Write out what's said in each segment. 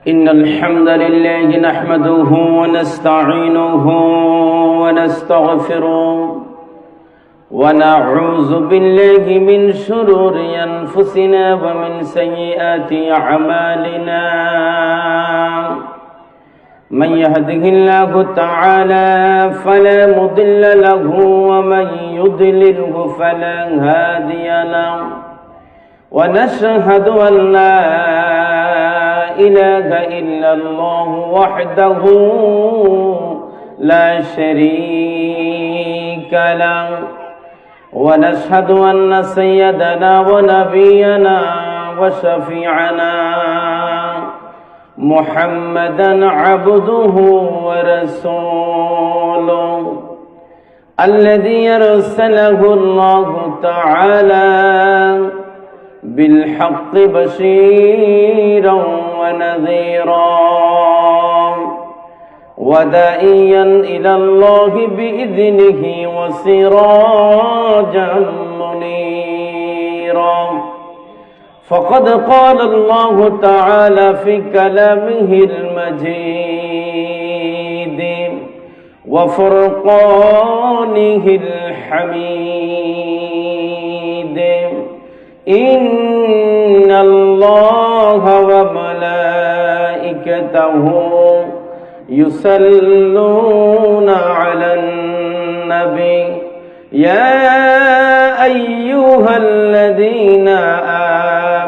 إن الحمد لله نحمده ونستعينه ونستغفره ونعوذ بالله من شرور أنفسنا ومن سيئات أعمالنا من يهده الله تعالى فلا مضل له ومن يضلله فلا هادي له ونشهد أن لا إله إلا الله وحده لا شريك له ونشهد أن سيدنا ونبينا وشفيعنا محمدا عبده ورسوله الذي أرسله الله تعالى بالحق بشيرا ونذيرا وداعيا إلى الله بإذنه وسراجا منيرا فقد قال الله تعالى في كلامه المجيد وفرقانه الحميد إن الله وملائكته يصلون على النبي يا أيها الذين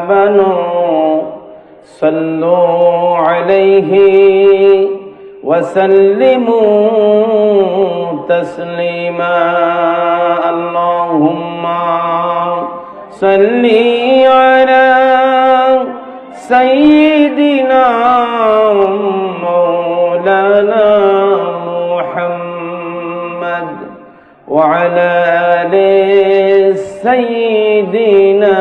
آمنوا صلوا عليه وسلموا تسليما اللهم صل على سيدنا مولانا محمد وعلى آل سيدنا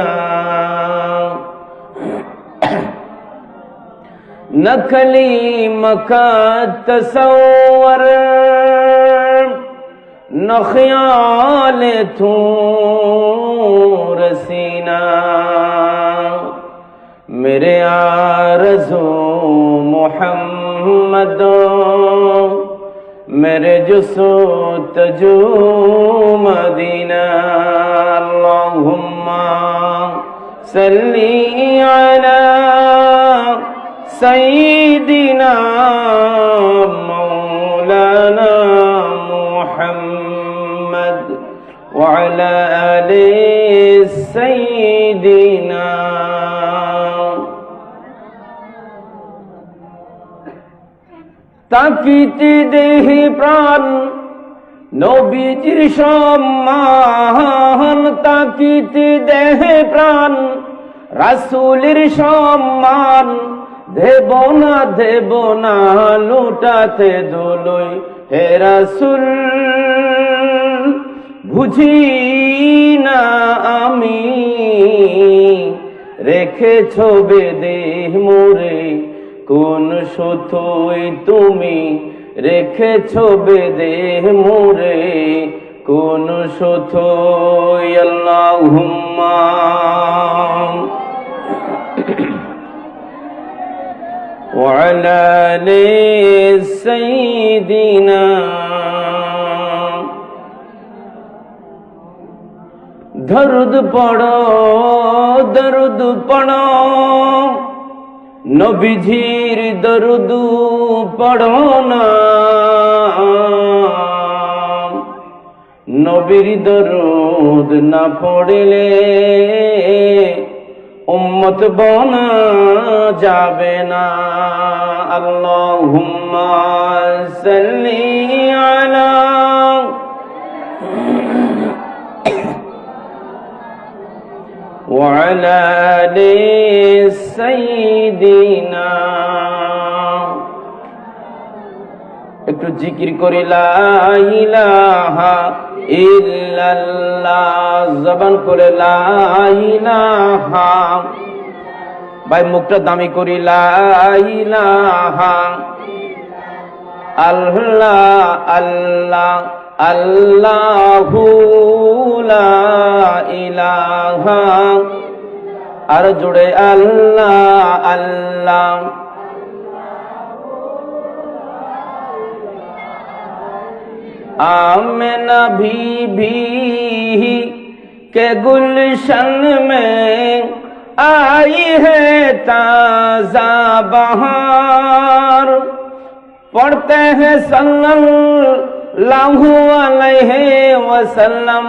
نقلی مکان تصور نہ خیال تو رسینا میرے آرزو محمد میرے جستجو مدینہ اللہم صلی علی سیدنا مولانا محمد وعلى آل سيدنا তাকিতে দেহে প্রাণ নবীজির সম্মান তাকিতে দেহে প্রাণ রাসূলের সম্মান দেব না লুটাতে দোলই হে রাসূল বুঝি না আমি রেখেছো বেদে মোরে কোন সুতোয় তুমি রেখেছো বেদে মোরে কোন সুতোয় আল্লাহুম্মা وعلى آل سيدنا দরুদ পড়ো নবীজির দরুদ পড়ো না নবীর দরুদ না পড়লে উম্মত বনা যাবে না আল্লাহুম্মা সাল্লি আলা ওয়া আলা আলি সাইয়্যিদিনা একটু জিকির করি লা ইলাহা ইল্লাল্লাহ জবান করে লা ইলাহা ভাই মুখটা দামি করি লা ইলাহা আল্লাহ আল্লাহ আল্লাহু লা ইলাহা আর জুড়ে আল্লাহ আল্লাহ आमना भी के गुलशन में आई है ताजा बहार। पढ़ते हैं सल्लल्लाहु अलैहि वसल्लम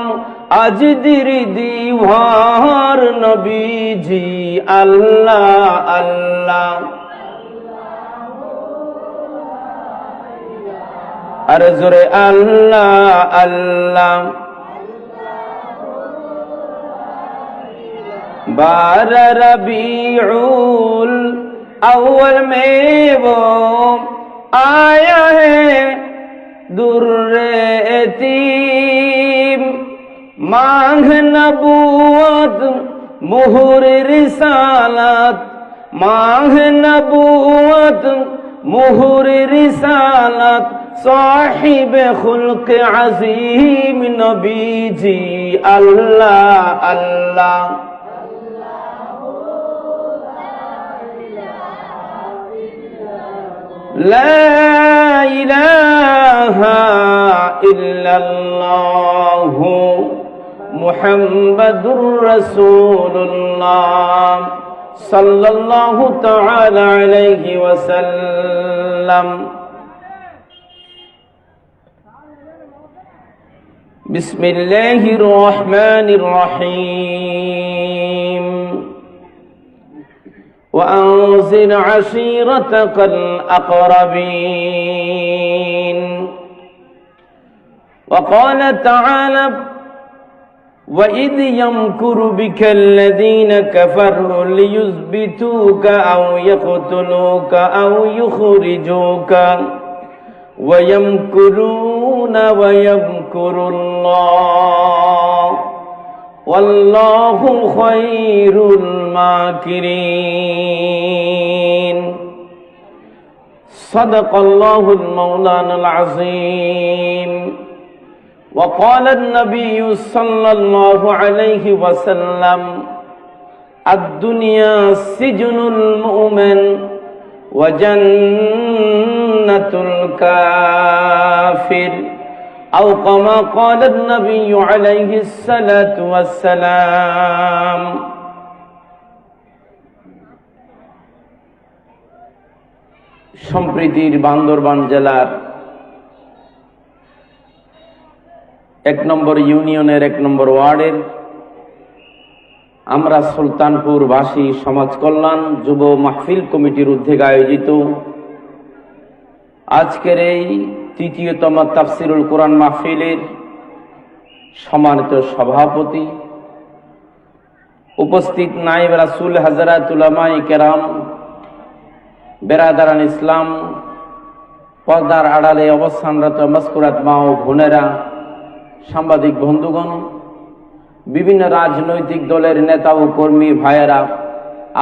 आज दिल दीवार नबी जी अल्लाह अल्लाह। अरे जोरे अल्लाह अल्लाह। बारह रबीउल अव्वल में वो आया है दुर्रे यतीम। मांग नबूवत मुहर रिसालत, मांग नबूवत मुहर रिसालत साहिब खुल्क अजीम नबी जी अल्लाह अल्लाह। ला इलाहा इल्लल्लाहु मुहम्मदुर रसूलुल्लाह सल्लल्लाहु तआला अलैहि वसल्लम। बिस्मिल्लाहिर रहमानिर रहीम। वअंज़िर अशीरतकल अक़रबीन। वक़ाल तआला वइज़ यमकुरु बिकल्लज़ीन कफ़रू लियुज़्बितूका औ यक़्तुलूका औ युख़्रिजूका वयमकुरून वयमकुरुल्लाह वल्लाहु खैरुल माकिरीन। सदक़ल्लाहुल मौलानुल अज़ीम। वक़ाल अन्नबिय्यु सल्लल्लाहु अलैहि वसल्लम अद्दुनिया सिजनुल मुमिन व जन्नतुल काफिर औ कमा क़ाल अन्नबिय्यु अलैहि सलातु वस्सलाम। সম্প্রীতির বান্দরবান জেলার 1 নম্বর ইউনিয়নের 1 নম্বর ওয়ার্ডের আমরা সুলতানপুরবাসী সমাজ কল্যাণ যুব মাহফিল কমিটির উদ্যোগে আয়োজিত আজকের এই তৃতীয়তম তাফসিরুল কোরআন মাহফিলের সম্মানিত সভাপতি, উপস্থিত নায়েব রাসূল হযরত উলামায়ে কেরাম, বেরাদারান ইসলাম, পর্দার আড়ালে অবস্থানরত মাসকুরাত মা ও বোনেরা, সাংবাদিক বন্ধুগণ, বিভিন্ন রাজনৈতিক দলের নেতা ও কর্মী ভাইয়েরা,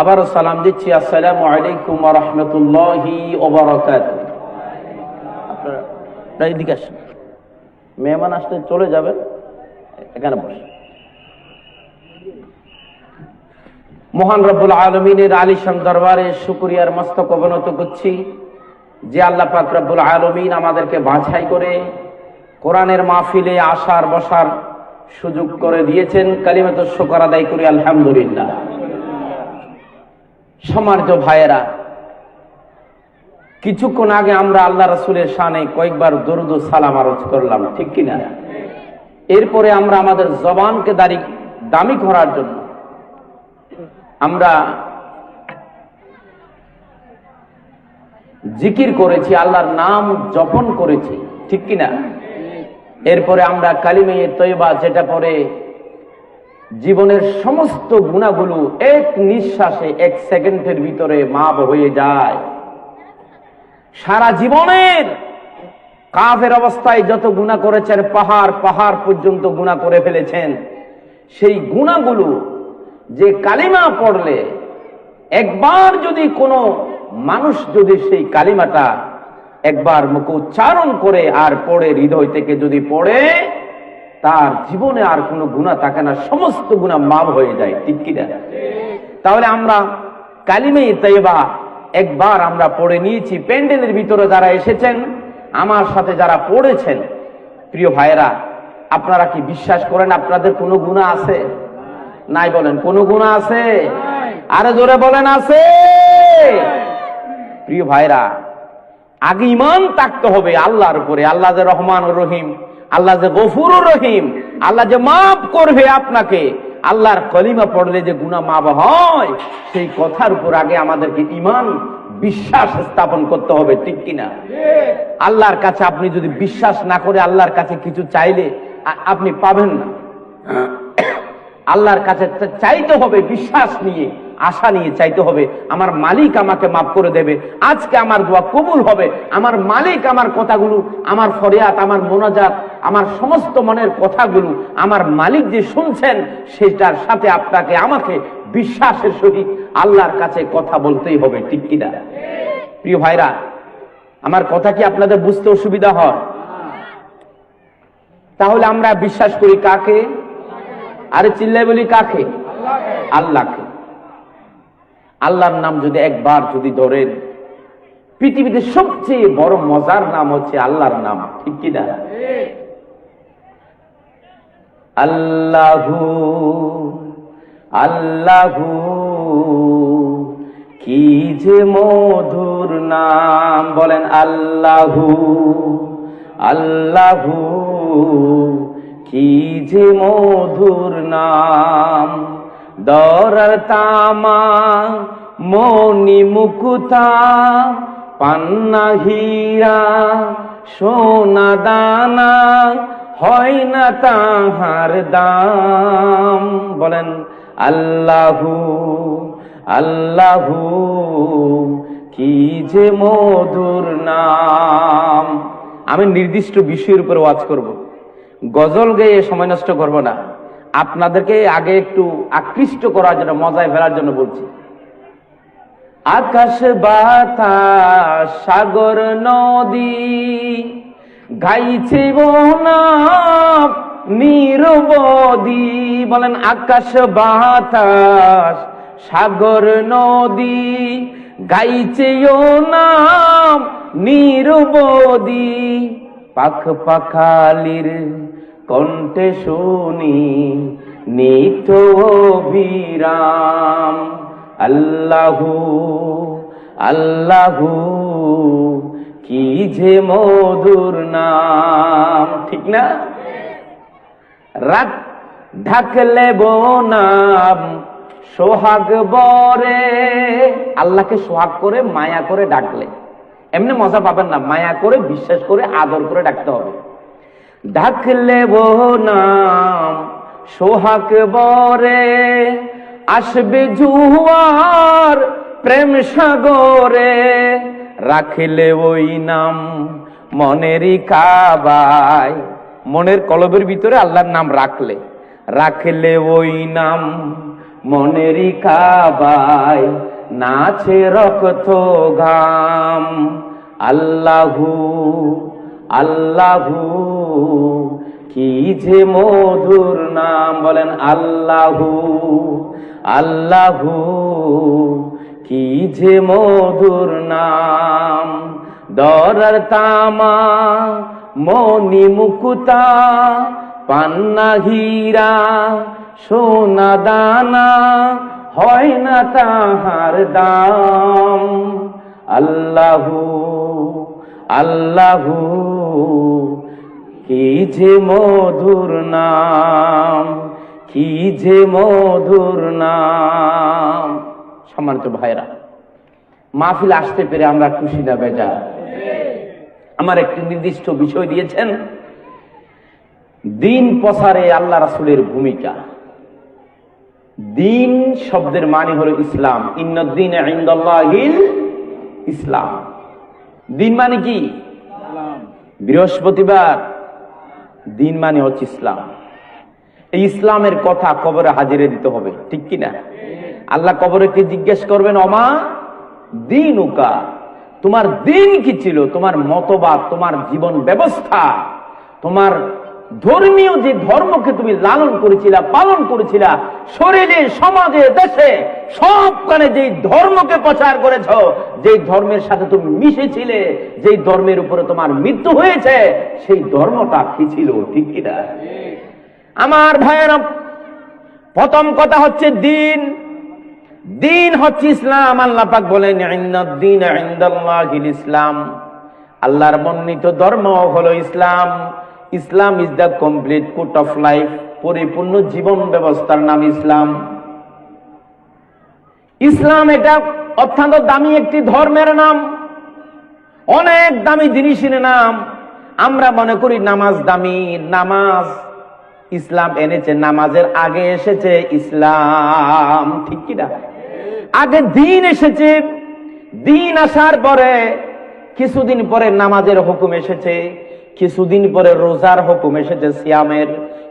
আবারও সালাম দিচ্ছি। আসসালামু আলাইকুম ওয়া রাহমাতুল্লাহি ওয়া বারাকাতুহু। আপনারা এদিকে আসেন, মেহমান আসলে চলে যাবেন, এখানে বসে। মহান রব্বুল আলামিনের আলিশান দরবারে শুকরিয়ার মস্তক অবনত করছি যে আল্লাহ পাক রব্বুল আলামিন আমাদেরকে বাছাই করে কোরআনের মাহফিলে আসার বসার সুযোগ করে দিয়েছেন। কালিমাতু শুকর আদায় করি আলহামদুলিল্লাহ। সম্মানিত ভাইয়েরা, কিছুক্ষণ আগে আমরা আল্লাহ রাসূলের শানে কয়েকবার দরুদ ও সালাম আরজ করলাম, ঠিক কিনা? এরপরে আমরা আমাদের জবানকে দামি করার জন্য আমরা জিকির করেছি, আল্লাহর নাম জপন করেছি, ঠিক কিনা? এরপরে আমরা কালিমে তয়বা, যেটা পরে জীবনের সমস্ত গুনাহগুলো এক নিঃশ্বাসে 1 সেকেন্ডের ভিতরে মাপ হয়ে যায়। সারা জীবনের কাফের অবস্থায় যত গুনাহ করেছেন, পাহাড় পাহাড় পর্যন্ত গুনাহ করে ফেলেছেন, সেই গুনাহগুলো যে কালিমা পড়লে একবার যদি কোনো মানুষ যদি সেই কালিমাটা একবার মুখে উচ্চারণ করে আর পড়ে, হৃদয় থেকে যদি পড়ে, তার জীবনে আর কোনো গুনাহ থাকে না, সমস্ত গুনাহ মাফ হয়ে যায়, ঠিক কি না? তাহলে আমরা কালিমে তয়বা একবার আমরা পড়ে নিয়েছি। প্যান্ডেলের ভিতরে যারা এসেছেন, আমার সাথে যারা পড়েছেন, প্রিয় ভাইয়েরা, আপনারা কি বিশ্বাস করেন আপনাদের কোনো গুনাহ আছে? নাই বলেন, কোনো গুনাহ আছে? আরে জোরে বলেন, আছে? প্রিয় ভাইরা, আগে ঈমান থাকতে হবে আল্লাহর উপরে। আল্লাহ যে রহমান ও রহিম, আল্লাহ যে গফুর ও রহিম, আল্লাহ যে মাফ করবে আপনাকে, আল্লাহর কলিমা পড়লে যে গুনাহ মাফ হয়, সেই কথার উপর আগে আমাদেরকে ঈমান, বিশ্বাস স্থাপন করতে হবে, ঠিক কিনা? আল্লাহর কাছে আপনি যদি বিশ্বাস না করে আল্লাহর কাছে কিছু চাইলে আপনি পাবেন না। আল্লাহর কাছে চাইতে হবে বিশ্বাস নিয়ে, আশা নিয়ে চাইতে হবে, আমার মালিক আমাকে মাফ করে দেবে, আজকে আমার দোয়া কবুল হবে, আমার মালিক আমার কথাগুলো, আমার ফরিয়াদ, আমার মোনাজাত, আমার সমস্ত মনের কথাগুলো আমার মালিক যে শুনছেন, সেটার সাথে আপনাকে আমাকে বিশ্বাসের সহিত আল্লাহর কাছে কথা বলতেই হবে, ঠিক কিনা? প্রিয় ভাইরা, আমার কথা কি আপনাদের বুঝতে অসুবিধা হয়? তাহলে আমরা বিশ্বাস করি কাকে? আরে চিল্লাই বলি কাকে? আল্লাহকে। আল্লাহর নাম যদি একবার যদি ধরেন, পৃথিবীতে সবচেয়ে বড় মজার নাম হচ্ছে আল্লাহর নাম, ঠিক কিনা? আল্লাহু আল্লাহু কি যে মধুর নাম, বলেন আল্লাহু আল্লাহু কি যে মধুর নাম। দরার তামা মণি মুকুতা পান্না হীরা সোনা দানা হয় না তাহার দাম, বলেন আল্লাহু আল্লাহু কি যে মধুর নাম। আমি নির্দিষ্ট বিষয়ের উপর ওয়াজ করব, গজল গেয়ে সময় নষ্ট করব না, আপনাদেরকে আগে একটু আকৃষ্ট করার জন্য, মজায় ফেরার জন্য বলছি। আকাশ বাতাস সাগর নদী গাইছে বনাম নিরবধি, বলেন আকাশ বাতাস সাগর নদী গাইছে ও নাম নিরবধি, পাখ পাখালির কণ্ঠে শুনি নিত অবিরাম। আল্লাহু আল্লাহু কি যে মধুর নাম, ঠিক না? রাত ঢাকলে বনাম সোহাগ বরে, আল্লাহকে সোহাগ করে মায়া করে ডাকলে এমনি মজা পাবেন না, মায়া করে বিশ্বাস করে আদর করে ডাকতে হবে। ডাকলে বনাম সোহাগ বরে আসবে জুয়ার প্রেম সাগরে, রাখিলে ওই নাম মনেরই কাবায়, মনের কলবের ভিতরে আল্লাহর নাম রাখলে, রাখলে ওই নাম মনেরই কাবায় নাচে রক্ত ঘাম। আল্লাহু আল্লাহু কি যে মধুর নাম, বলেন আল্লাহু আল্লাহু কি যে মধুর নাম। দরার তামা মণি মুকুতা পান্না হীরা সোনা দানা হয় না তাহার দাম। আল্লাহু আল্লাহু কি যে মধুর নাম, কি যে মধুর নাম। সম্মানিত ভাইরা, মাহফিল আসতে পেরে আমরা খুশি না বেজার? আমার একটি নির্দিষ্ট বিষয় দিয়েছেন, দিন প্রসারে আল্লাহ রাসূলের ভূমিকা। দিন শব্দের মানে হলো ইসলাম। ইন্নাদ-দীন ইনদাল্লাহিল ইসলাম। দিন মানে কি? বৃহস্পতিবার দিন মানে হচ্ছে ইসলাম। এই ইসলামের কথা কবরে হাজিরে দিতে হবে, ঠিক কিনা? আল্লাহ কবরে কে জিজ্ঞেস করবেন, অমা দীনুকা, তোমার দিন কি ছিল, তোমার মতবাদ, তোমার জীবন ব্যবস্থা, তোমার ধর্মীয় যে ধর্মকে তুমি লালন করেছিলা, পালন করেছিলা, শরীরে, সমাজে, দেশে সবখানে যেই ধর্মকে প্রচার করেছ, যেই ধর্মের সাথে তুমি মিশেছিলে, যেই ধর্মের উপরে তোমার মৃত্যু হয়েছে, সেই ধর্মটা কি ছিল? ঠিক কিনা? আমার ভাইয়েরা, প্রথম কথা হচ্ছে দিন। দিন হচ্ছে ইসলাম। আল্লাহ পাক বলেন ইন্নাদ-দীন ইনদাল্লাহিল ইসলাম, আল্লাহর মনোনীত ধর্ম হলো ইসলাম। Islam is the complete code of life, পরিপূর্ণ জীবন ব্যবস্থার নাম ইসলাম। ইসলাম এটা অত্যন্ত দামি একটি ধর্মের নাম, অনেক দামি জিনিসের নাম। আমরা মনে করি নামাজ দামি, নামাজ ইসলাম এনেছে, নামাজের আগে এসেছে ইসলাম, ঠিক কিনা? আগে দিন এসেছে, দিন আসার পরে কিছুদিন পরে নামাজের হুকুম এসেছে, কিছুদিন পরে রোজার হুকুম এসেছে, সিয়ামের,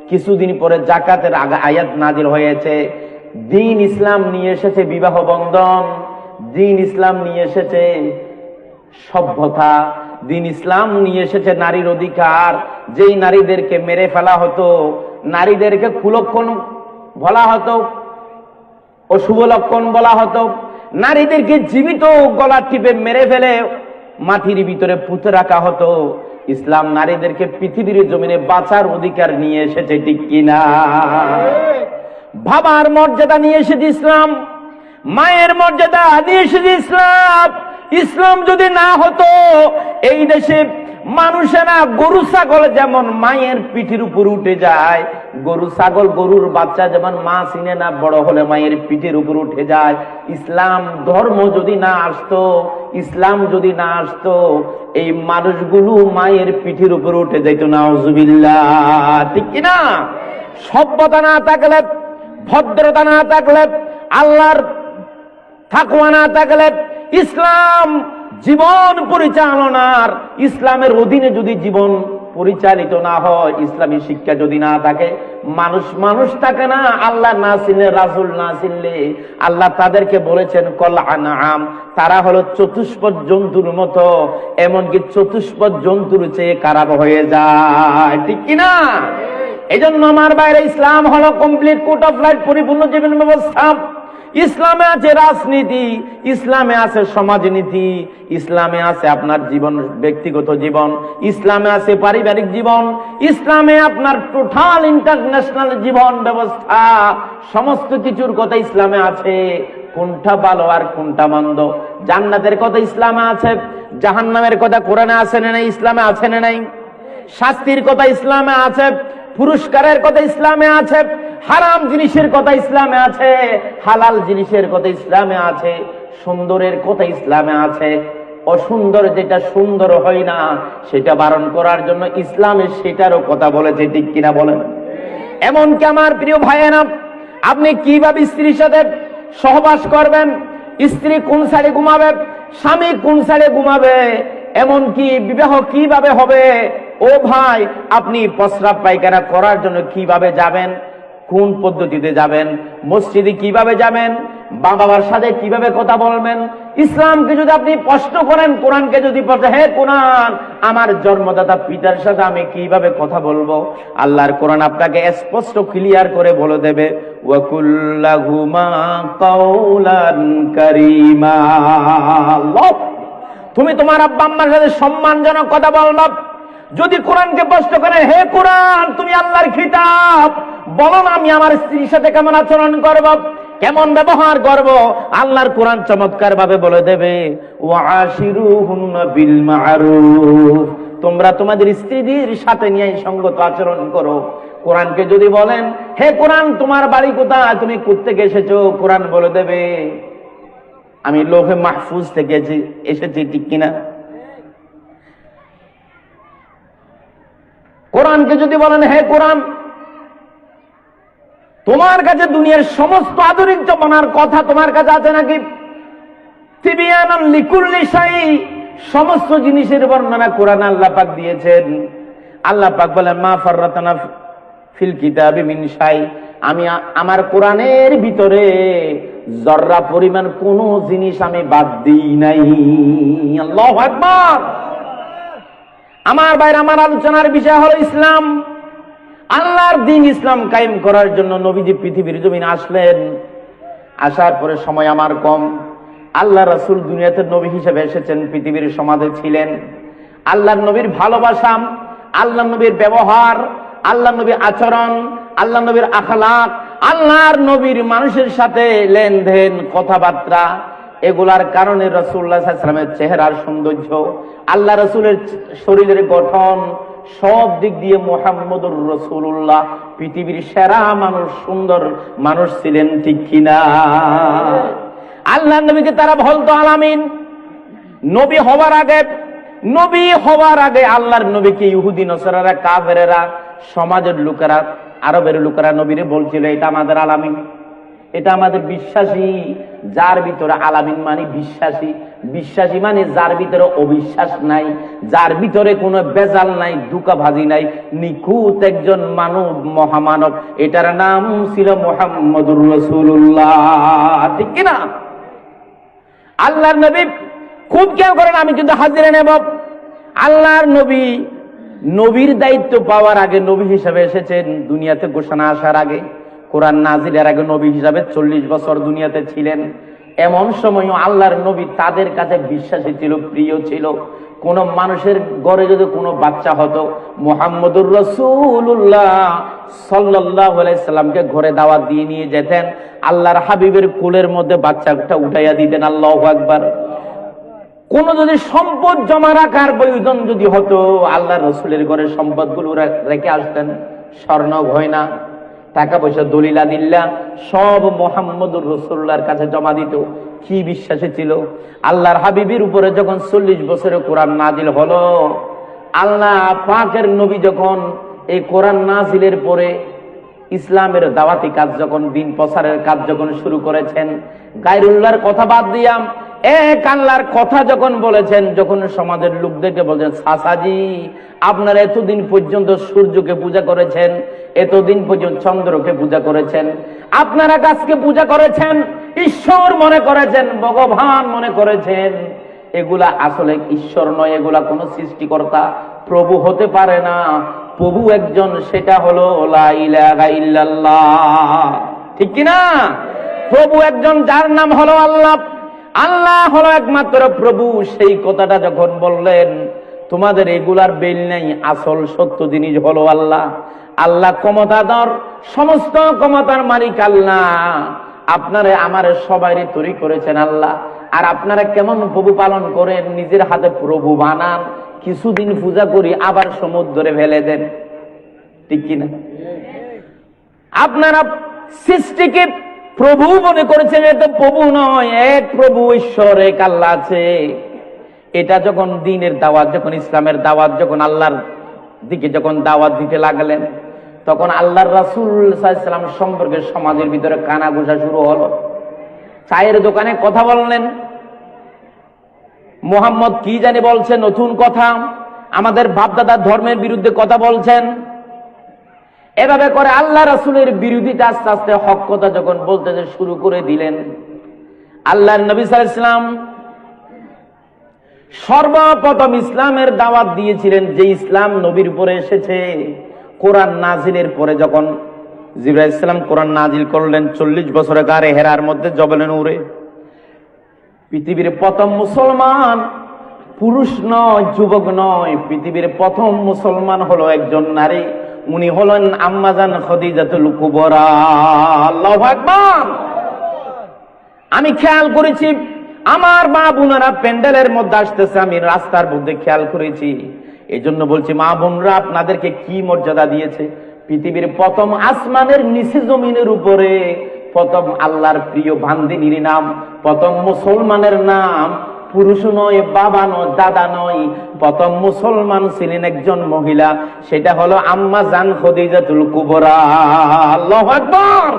কিছুদিন পরে জাকাতের আয়াত নাজিল হয়েছে। দিন ইসলাম নিয়ে এসেছে বিবাহ বন্ধন, দিন ইসলাম নিয়ে এসেছে সভ্যতা, দিন ইসলাম নিয়ে এসেছে নারীর অধিকার। যেই নারীদেরকে মেরে ফেলা হতো, নারীদেরকে কুলক্ষণ বলা হতো, অশুভ লক্ষণ বলা হতো, নারীদেরকে জীবিত গলা টিপে মেরে ফেলে মাটির ভিতরে পুঁতে রাখা হতো, ইসলাম নারীদেরকে পৃথিবীর জমিনে বাঁচার অধিকার নিয়ে এসেছে, ঠিক কিনা? বাবার মর্যাদা নিয়ে এসেছে ইসলাম, মায়ের মর্যাদা নিয়ে এসেছে ইসলাম। ইসলাম যদি না হতো, এই দেশে মানুষেরা গরু ছাগল যেমন মায়ের পিঠের উপর উঠে যায়, গরু ছাগল, গরুর বাচ্চা যেমন মা চিনে না, বড় হলে মায়ের পিঠের উপর উঠে যায়। ইসলাম ধর্ম যদি না আসতো, ইসলাম যদি না আসতো, এই মানুষগুলো মায়ের পিঠের উপর উঠে যেত, নাউজুবিল্লাহ, ঠিক কিনা? সভ্যতা না থাকলে, ভদ্রতা না থাকলে, আল্লাহর তাকওয়া না থাকলে, ইসলাম জীবন পরিচালনার, ইসলামের অধীনে যদি জীবন পরিচালিত না হয়, ইসলামী শিক্ষা যদি না থাকে, মানুষ থাকে না। আল্লাহ না চিনলে, রাসূল না চিনলে, আল্লাহ তাদেরকে বলেছেন কল আনআম, তারা হলো চতুষ্পদ জন্তুর মতো, এমনকি চতুষ্পদ জন্তুর চেয়ে খারাপ হয়ে যায়, ঠিক কিনা? এই জন্য আমার বাইরে ইসলাম হলো কমপ্লিট কোড অফ লাইফ, পরিপূর্ণ জীবন ব্যবস্থা। ইসলামে আছে রাজনীতি, ইসলামে আছে সমাজনীতি, ইসলামে আছে আপনার জীবন, ব্যক্তিগত জীবন, ইসলামে আছে পারিবারিক জীবন, ইসলামে আপনার টোটাল ইন্টারন্যাশনাল জীবন ব্যবস্থা, সমস্ত কিছুর কথা ইসলামে আছে। কোনটা ভালো আর কোনটা মন্দ, জান্নাতের কথা ইসলামে আছে, জাহান্নামের কথা কোরআনে আছে না নাই? ইসলামে আছে না নাই? শাস্তির কথা ইসলামে আছে, পুরস্কারের কথা ইসলামে আছে, হারাম জিনিসের কথা ইসলামে আছে, হালাল জিনিসের কথা ইসলামে আছে, সুন্দরের কথা ইসলামে আছে, অসুন্দর যেটা সুন্দর হয় না সেটা বারণ করার জন্য ইসলামে সেটারও কথা বলেছে, ঠিক কিনা বলেন? এমনকি আমার প্রিয় ভাইয়েরা, আপনি কিভাবে স্ত্রীর সাথে সহবাস করবেন, স্ত্রী কোন সাইডে ঘুমাবে, স্বামী কোন সাইডে ঘুমাবে, এমনকি বিবাহ কিভাবে হবে, ও ভাই আপনি প্রস্রাব পায়খানা করার জন্য কিভাবে যাবেন, কোন পদ্ধতিতে যাবেন, মসজিদে কিভাবে যাবেন, বাবার সাথে কিভাবে কথা বলবেন, ইসলামকে যদি আপনি প্রশ্ন করেন, কোরআনকে যদি বলেন, হে কোরআন, আমার জন্মদাতা পিতার সাথে আমি কিভাবে কথা বলবো, আল্লাহর কোরআন আপনাকে স্পষ্ট ক্লিয়ার করে বলে দেবে, ওয়া কুল্লাহুমা কাওলান কারীমা। তুমি তোমার আব্বা আম্মার সাথে সম্মানজনক কথা বলবা। যদি কোরআনকে প্রশ্ন করে, হে কোরআন, তুমি আল্লাহর কিতাব, বলো না আমি আমার স্ত্রীর সাথে কেমন আচরণ করব, কেমন ব্যবহার করব, আল্লাহর কোরআন চমৎকার ভাবে বলে দেবে, ওয়াশিরুহুন্না বিল মা'রুফ, তোমরা তোমাদের স্ত্রীদের সাথে নিয়ে সঙ্গত আচরণ করো। কোরআনকে যদি বলেন, হে কোরআন, তোমার বাড়ি কোথায়, তুমি কোত্থেকে এসেছো, কোরআন বলে দেবে, আমি লোহে মাহফুজ থেকে এসেছি, ঠিক কিনা? কোরআনকে যদি বলেন, হে কোরআন, তোমার কাছে দুনিয়ার সমস্ত আধুনিক জমানার কথা তোমার কাছে আছে নাকি? তিবিয়ানান লিকুল্লি শাই, সমস্ত জিনিসের বর্ণনা কোরআন আল্লাহ পাক দিয়েছেন। আল্লাহ পাক বলেন, মা ফাররাতানা ফিল কিতাবি মিন শাই, আমি আমার কোরআনের ভিতরে জররা পরিমাণ কোন জিনিস আমি বাদ দিই নাই। আল্লাহু আকবার। আমার ভাইরা, আমার আলোচনার বিষয় হলো ইসলাম। আল্লাহর দ্বীন ইসলাম কায়েম করার জন্য নবীজি পৃথিবীর জমিনে আসলেন। আসার পরে সময় আমার কম। আল্লাহ রাসূল দুনিয়াতে নবী হিসেবে এসেছেন, পৃথিবীর সমাজে ছিলেন। আল্লাহর নবীর ভালোবাসা, আল্লাহর নবীর ব্যবহার, আল্লাহর নবীর আচরণ, আল্লাহর নবীর আখলাক, আল্লাহর নবীর মানুষের সাথে লেনদেন, কথাবার্তা, এগুলার কারণে রাসূলুল্লাহ সাল্লাল্লাহু আলাইহি ওয়াসাল্লামের চেহারার সৌন্দর্য, আল্লাহ রাসূলের শরীরের গঠন, সব দিক দিয়ে মুহাম্মদুর রাসূলুল্লাহ পৃথিবীর সেরা মানুষ, সুন্দর মানুষ ছিলেন, ঠিক কিনা? আল্লাহর নবীকে তারা বলতো আলামিন। নবী হওয়ার আগে আল্লাহর নবীকে ইহুদি নসরারা, কাফেরেরা, সমাজের লোকেরা, আরবের লোকেরা নবীরে বলছিল এটা আমাদের আলামিন, এটা আমাদের বিশ্বাসী। যার ভিতরে আলামিন মানে বিশ্বাসী, বিশ্বাসী মানে যার ভিতরে অবিশ্বাস নাই, যার ভিতরে কোনো বেজাল নাই, ধোঁকাবাজি নাই, নিখুঁত একজন মানব, মহামানব। এটার নাম ছিল মুহাম্মদুর রাসূলুল্লাহ, ঠিক কিনা? আল্লাহর নবী খুব খেয়াল করেন, আমি কিন্তু হাজিরে নেব। আল্লাহর নবীর দায়িত্ব পাওয়ার আগে, নবী হিসাবে এসেছেন দুনিয়াতে, ঘোষণা আসার আগে, কোরআন নাজিলের আগে নবী হিসাবে 40 বছর দুনিয়াতে ছিলেন। এমন সময়ও আল্লাহর নবী তাদের কাছে বিশ্বাসী ছিল, প্রিয় ছিল। কোন মানুষের ঘরে যদি কোনো বাচ্চা হতো, মুহাম্মদুর রাসূলুল্লাহ সাল্লাল্লাহু আলাইহি সাল্লামকে ঘরে দাওয়াত দিয়ে নিয়ে যেতেন। আল্লাহর হাবিবের কোলের মধ্যে বাচ্চাটা উঠাইয়া দিতেন। আল্লাহু আকবার। কোন যদি সম্পদ জমা রাখার প্রয়োজন যদি হতো, আল্লাহ রসুলের ঘরে সম্পদগুলো রেখে আসতেন। স্বর্ণ গয়না, টাকা পয়সা, দলিলা দিল্লা সব মুহাম্মদুর রাসূলুল্লাহর কাছে জমা দিত। কি বিশ্বাসী ছিল! আল্লাহর হাবিবের উপরে যখন 40 বছরের কোরআন নাজিল হলো, আল্লাহ পাকের নবী যখন এই কোরআন নাজিলের পরে ইসলামের দাওয়াতি কাজ, যখন দিন প্রচারের কাজ যখন শুরু করেছেন, গায়রুল্লাহর কথা বাদ দিয়াম এক আল্লাহর কথা যখন বলেছেন, যখন সমাজের লোকদেরকে বলছেন, চাচাজি আপনারা এতদিন পর্যন্ত সূর্যকে পূজা করেছেন, এতদিন পর্যন্ত চন্দ্রকে পূজা করেছেন, আপনারা গাছকে পূজা করেছেন, ঈশ্বর মনে করেছেন, ভগবান মনে করেছেন, এগুলা আসলে ঈশ্বর নয়, এগুলা কোন সৃষ্টিকর্তা, প্রভু হতে পারে না। প্রভু একজন, সেটা হলো লা ইলাহা ইল্লাল্লাহ, ঠিক কিনা? প্রভু একজন, যার নাম হলো আল্লাহ। আল্লাহ হলো একমাত্র প্রভু। সেই কথাটা যখন বললেন, তোমাদের এগুলার বেল নেই, আসল সত্য জিনিস হলো আল্লাহ। আল্লাহ ক্ষমতাধর, সমস্ত ক্ষমতার মালিক আল্লাহ। আপনারা আমারে সবাইরে তৈরি করেছেন আল্লাহ, আর আপনারা কেমন প্রভু পালন করেন, নিজের হাতে প্রভু বানান, কিছুদিন পূজা করি আবার সমুদ্রে ফেলে দেন, ঠিক কিনা? আপনারা সৃষ্টিকে প্রভু মনে করেছেন, এটা প্রভু নয়, এক প্রভু ঈশ্বর, এক আল্লাহ আছে। এটা যখন দিনের দাওয়াত, যখন ইসলামের দাওয়াত, যখন আল্লাহর দিকে যখন দাওয়াত দিতে লাগলেন, তখন আল্লাহর রাসূল সাল্লাল্লাহু আলাইহি ওয়াসাল্লাম সম্পর্কে সমাজের ভিতরে কানাঘুষা শুরু হলো। চায়ের দোকানে কথা বললেন, মুহাম্মদ কি জানি বলছে, নতুন কথা, আমাদের বাপদাদার ধর্মের বিরুদ্ধে কথা বলছেন। এভাবে করে আল্লাহ রাসূলের বিরোধিতা আস্তে আস্তে হক কথা যখন বলতে শুরু করে দিলেন, আল্লাহর নবী সাল্লাল্লাহু আলাইহি ওয়াসাল্লাম সর্বপ্রথম ইসলামের দাওয়াত দিয়েছিলেন, যে ইসলাম নবীর উপরে এসেছে কোরআন নাজিলের পরে। যখন জিবরাইল আলাইহিস সালাম কোরআন নাজিল করলেন 40 বছরে গারে হেরার মধ্যে জবলে নূরে, পৃথিবীর প্রথম মুসলমান, পুরুষ নয়, যুবক নয়, পৃথিবীর প্রথম মুসলমান হলো একজন নারী। উনি হলেন আম্মাজান খাদিজাতুল কুবরা। আল্লাহু আকবার। আমি খেয়াল করেছি, আমার মা বোনেরা প্যান্ডেলের মধ্যে আসতেছে, আমি রাস্তার মধ্যে খেয়াল করেছি। এই জন্য বলছি, মা বোনরা আপনাদেরকে কি মর্যাদা দিয়েছে। পৃথিবীর প্রথম আসমানের নিচে জমিনের উপরে প্রথম আল্লাহর প্রিয় বান্দিনীর নাম, প্রথম মুসলমানের নাম পুরুষ নয়, বাবা নয়, দাদা নয়, প্রথম মুসলমান ছিলেন একজন মহিলা, সেটা হলো আম্মা জান খাদিজাতুল কুবরা। আল্লাহু আকবার।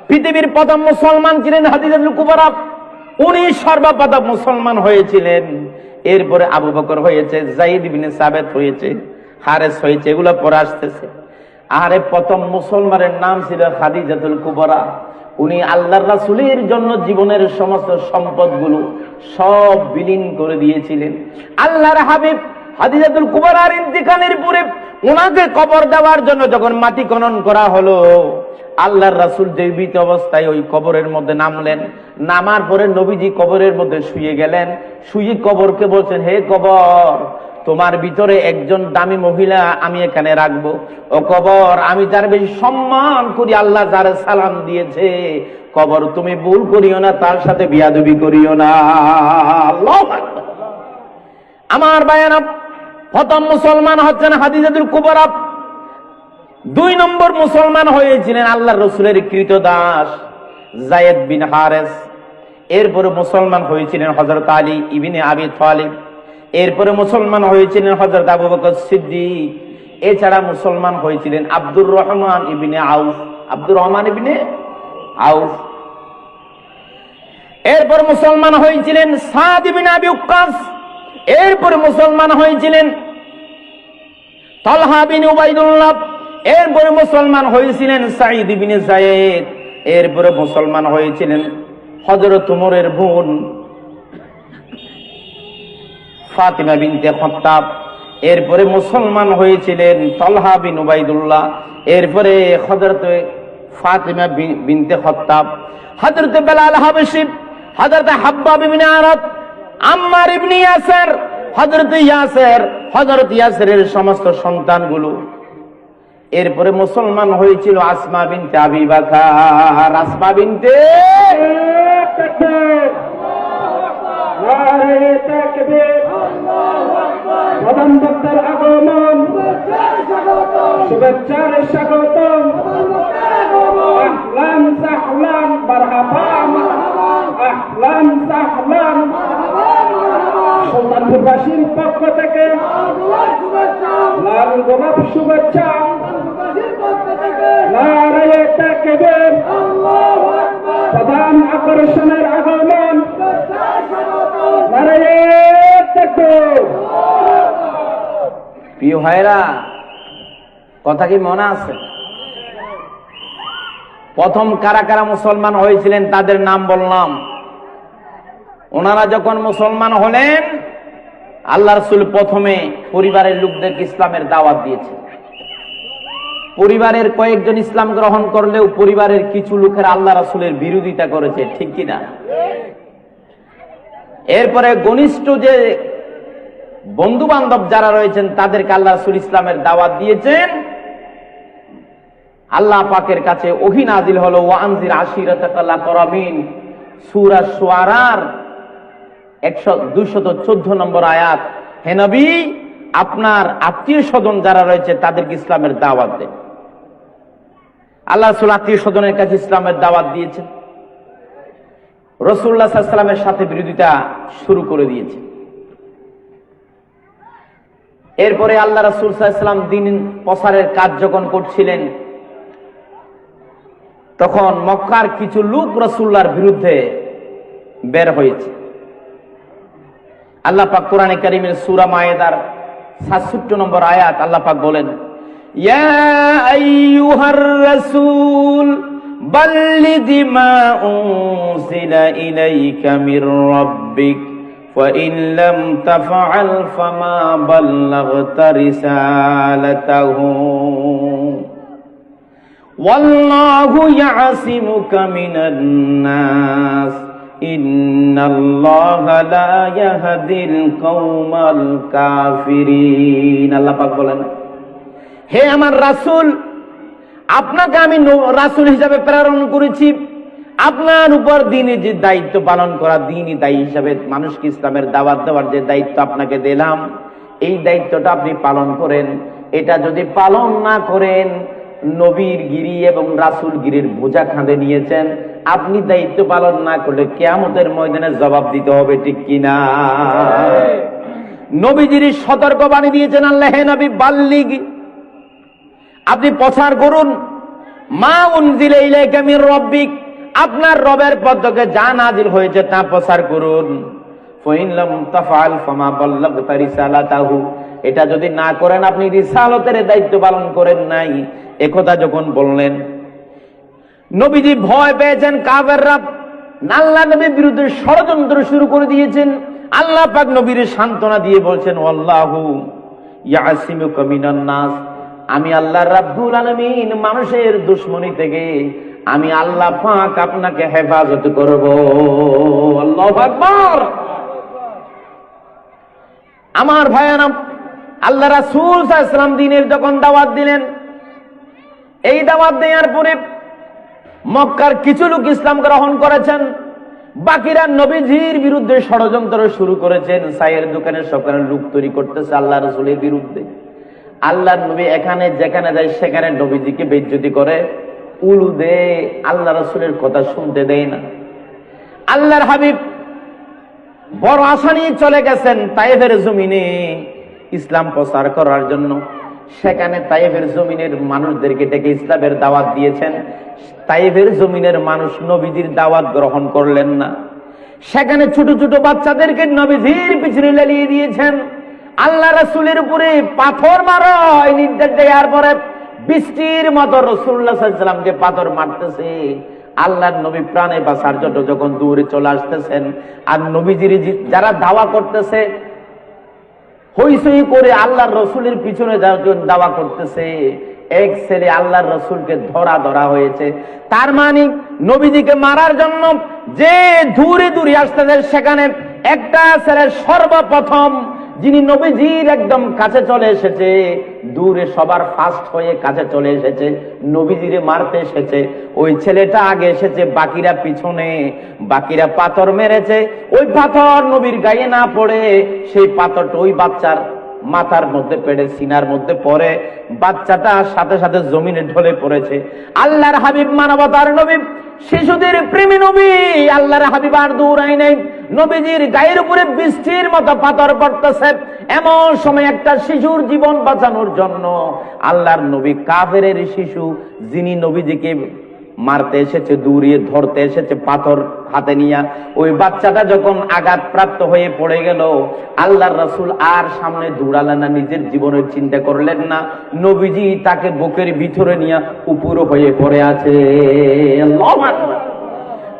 পৃথিবীর প্রথম মুসলমান ছিলেন খাদিজাতুল কুবরা। উনি সর্বপ্রথম মুসলমান হয়েছিলেন। এরপরে আবু বকর হয়েছে, যায়েদ ইবনে সাবিত হয়েছে, হারেস হয়েছে, এগুলো পরে আসতেছে। আরে প্রথম মুসলমানের নাম ছিল খাদিজাতুল কুবরা। উনি আল্লাহর রাসূলের জন্য জীবনের সমস্ত সম্পদগুলো সব বিলীন করে দিয়েছিলেন। আল্লাহর হাবিব খাদিজাতুল কুবরার ইন্তিকালের পরে ওনাকে কবর দেওয়ার জন্য যখন মাটি খনন করা হলো, আল্লাহর রাসূল জীবিত অবস্থায় ওই কবরের মধ্যে নামলেন। নামার পরে নবীজি কবরের মধ্যে শুয়ে গেলেন। শুয়ে কবরকে বলছেন, হে কবর, তোমার ভিতরে একজন দামি মহিলা আমি এখানে রাখবো। ও কবর, আমি যার বেশি সম্মান করি, আল্লাহ যার সালাম দিয়েছে, কবর তুমি ভুল করিও না, তার সাথে বিয়াদবি করিও না। আল্লাহু আকবার। আমার ভাইয়েরা, প্রথম মুসলমান হচ্ছেন খাদিজাতুল কুবরা। 2 নম্বর মুসলমান হয়েছিলেন আল্লাহর রাসূলের কৃতদাস যায়েদ বিন হারেস। এরপরে মুসলমান হয়েছিলেন হযরত আলী ইবনে আবি তালিব। এরপরে মুসলমান হয়েছিলেন হযরত আবু বকর সিদ্দিক। এছাড়া মুসলমান হয়েছিলেন আব্দুর রহমান ইবনে আউফ। আব্দুর রহমান ইবনে আউফ। এরপর মুসলমান হয়েছিলেন সাদ ইবনে আবি ওয়াক্কাস। এরপরে মুসলমান হয়েছিলেন তালহা বিন উবাইদুল্লাহ। এরপরে মুসলমান হয়েছিলেন সাঈদ ইবনে যায়েদ। এরপরে মুসলমান হয়েছিলেন হযরত ওমরের বোন ফাতিমা বিনতে খাত্তাব। এরপরে মুসলমান হয়েছিলেন তালহা বিন উবাইদুল্লাহ। এরপরে হযরত ফাতিমা বিনতে খাত্তাব, হযরত বেলাল হাবশী, হযরত হাব্বাব ইবনে আরাদ, আম্মার ইবনে ইয়াসির, হযরত ইয়াসির, হযরত ইয়াসিরের সমস্ত সন্তানগুলো। এরপরে মুসলমান হয়েছিল আসমা বিনতে আবি বকর। আসমা বিনতে প্রধান বক্তার আগমন, শুভেচ্ছার স্বাগতম, আহলান সাহলান মারহাবা, আহলান সাহলান। সুলতানপুরবাসীর পক্ষ থেকে লাল গোলাপ শুভেচ্ছা। নারায়ে তাকবীর, প্রধান আকর্ষণের আগমন, নারায়ে তাকবীর। প্রিয় ভাইরা, কথা কি মনে আছে? প্রথম কারা কারা মুসলমান হয়েছিলেন তাদের নাম বললাম। ওনারা যখন মুসলমান হলেন, আল্লাহ রাসূল প্রথমে পরিবারের লোকদেরকে ইসলামের দাওয়াত দিয়েছেন। পরিবারের কয়েকজন ইসলাম গ্রহণ করলেও পরিবারের কিছু লোকের আল্লাহ রাসূলের বিরোধিতা করেছে, ঠিক কিনা? এরপরে ঘনিষ্ঠ যে বন্ধু বান্ধব যারা রয়েছেন তাদেরকে আল্লাহ রাসূল ইসলামের দাওয়াত দিয়েছেন। আল্লাহ পাকের কাছে ওহী নাজিল হলো, ওয়ানজির আশিরাতাকাল আকরামিন, সূরা শুআরার 214 নম্বর আয়াত। হে নবী, আপনার আত্মীয় স্বজন যারা রয়েছে তাদেরকে ইসলামের দাওয়াত দেন। আল্লাহ রাসূল আত্মীয় স্বজনের কাছে ইসলামের দাওয়াত দিয়েছেন। রাসূলুল্লাহ সাল্লাল্লাহু আলাইহি ওয়াসাল্লামের সাথে বিরোধিতা শুরু করে দিয়েছে। এরপরে আল্লাহ রাসূল সাল্লাল্লাহু আলাইহি ওয়াসাল্লাম দ্বীন প্রসারের কাজ যখন করছিলেন, তখন মক্কার কিছু লোক রাসূলুল্লাহর বিরুদ্ধে বের হয়েছে। আল্লাহ পাক কোরআনে কারীমের সূরা মায়েদার 67 নম্বর আয়াত আল্লাহ পাক বলেন, ইয়া আইয়ুহার রাসূল বাল্লিগ মা উনজিলা ইলাইকা মির রাব্বিক ওয়া ইন লাম তাফআল ফামা বাল্লাগতা রিসালাতাহু ওয়াল্লাহু ইয়াসিমুকা মিনান নাস ইন্নাল্লাহা লা ইয়াহদিল কওমাল কাফিরিন। আল্লাহ পাক বলেন, হে আমার রাসূল, আপনাকে আমি রাসূল হিসাবে প্রেরণ করেছি। আপনার উপর দ্বীনের যে দায়িত্ব পালন করা, দ্বীনি দায়ী হিসাবে মানুষকে ইসলামের দাওয়াত দেওয়ার যে দায়িত্ব আপনাকে দিলাম, এই দায়িত্বটা আপনি পালন করেন। এটা যদি পালন না করেন, নবীর গিরি এবং রাসূল গিরির বোঝা কাঁধে নিয়েছেন। আপনি দায়িত্ব পালন না করলে কিয়ামতের ময়দানে জবাব দিতে হবে, ঠিক কিনা? নবীজির সতর্কবাণী দিয়েছেন আল্লাহ, হে নবী বাল্লিগ, আপনি প্রচার করুন, মা উনজিলা ইলাইকা মির রাব্বিক, আপনার রবের পক্ষ থেকে যা নাজিল হয়েছে তা প্রচার করুন। ফাইন লাম তাফআল ফামা বাল্লাগতা রিসালাতাহু, এটা যদি না করেন আপনি রিসালতের দায়িত্ব পালন করেন নাই। একথা যখন বললেন, নবীজি ভয় পেয়েছেন। কাফেররা আল্লাহর নবীর বিরুদ্ধে ষড়যন্ত্র শুরু করে দিয়েছেন। আল্লাহ পাক নবীর সান্ত্বনা দিয়ে বলছেন আল্লাহু ইয়াসিমুকা মিনান নাস, আমি আল্লাহ রাব্বুল আলামিন মানুষের দুশমনি থেকে আমি আল্লাহ পাক আপনাকে হেফাজত করব। আল্লাহু আকবার। আমার ভাইয়ারা, আল্লাহ রাসূল সাল্লাল্লাহু আলাইহি ওয়াসাল্লাম দ্বীনের যখন দাওয়াত দিলেন, এই দাওয়াত দেওয়ার পরে মক্কার কিছু লোক ইসলাম গ্রহণ করেছেন, বাকিরা নবীজির বিরুদ্ধে ষড়যন্ত্র শুরু করেছেন। চায়ের দোকানে সকালে লোক তৈরি করতেছে আল্লাহ রাসূলের বিরুদ্ধে। আল্লাহর নবী এখানে যেখানে যায় সেখানে নবীজিকে বেইজ্জতি করে, উলু দে, আল্লাহ রাসূলের কথা শুনতে দেয় না। আল্লাহর হাবিব বড় আশা নিয়ে চলে গেছেন তায়েফের জমিনে ইসলাম প্রচার করার জন্য। সেখানে তায়েফের জমিনের মানুষদেরকে ডেকে ইসলামের দাওয়াত দিয়েছেন। তায়েফের জমিনের মানুষ নবীজির দাওয়াত গ্রহণ করলেন না। সেখানে ছোট ছোট বাচ্চাদেরকে নবীজির পিছনে লেলিয়ে দিয়েছেন। আল্লাহ রাসূলের উপরে পাথর মারো এই নির্দেশ দেওয়ার পরে বৃষ্টির মতো রাসূলুল্লাহ সাল্লাল্লাহু আলাইহি ওয়াসাল্লামকে পাথর মারতেছে। আল্লাহর নবী প্রাণে বাঁচার জন্য যখন দূরে চলে আসতেছেন, আর নবীজির যারা দাওয়া করতেছে হইচই করে আল্লাহর রসুলের পিছনে দাওয়া করতেছে, এক ছেলে আল্লাহর রসুলকে ধরা হয়েছে। তার মানে নবীজিকে মারার জন্য যে দূরে দূরে আসতেছে, সেখানে একটা ছেলে সর্বপ্রথম যিনি নবীজির একদম কাছে চলে এসেছে, দূরে সবার ফার্স্ট হয়ে কাছে চলে এসেছে, নবীজিরে মারতে এসেছে, ওই ছেলেটা আগে এসেছে, বাকিরা পিছনে। বাকিরা পাথর মেরেছে, ওই পাথর নবীর গায়ে না পড়ে সেই পাথরটা ওই বাচ্চার মাথার মধ্যে পেড়ে সিনার মধ্যে পড়ে, বাচ্চাটা সাথে সাথে জমিনে ঢলে পড়েছে। আল্লাহর হাবিব মানবতার নবী, শিশুদের প্রেমী নবী, আল্লাহর হাবিব আর দৌড়াই নাই। নবীজির গায়ের উপরে বৃষ্টির মতো পাথর পড়তেছে। এমন সময় একটা শিশুর জীবন বাঁচানোর জন্য আল্লাহর নবী, কাফেরের শিশু যিনি নবীজিকে মারতে এসেছে, দৌড়িয়ে ধরতে এসেছে পাথর হাতে নিয়ে, ওই বাচ্চাটা যখন আঘাত প্রাপ্ত হয়ে পড়ে গেল, আল্লাহর রাসূল আর সামনে দৌড়ালেন না, নিজের জীবনের চিন্তা করলেন না। নবীজি তাকে বুকের ভিতরে নিয়ে উপর হয়ে পড়ে আছে। আল্লাহু আকবার।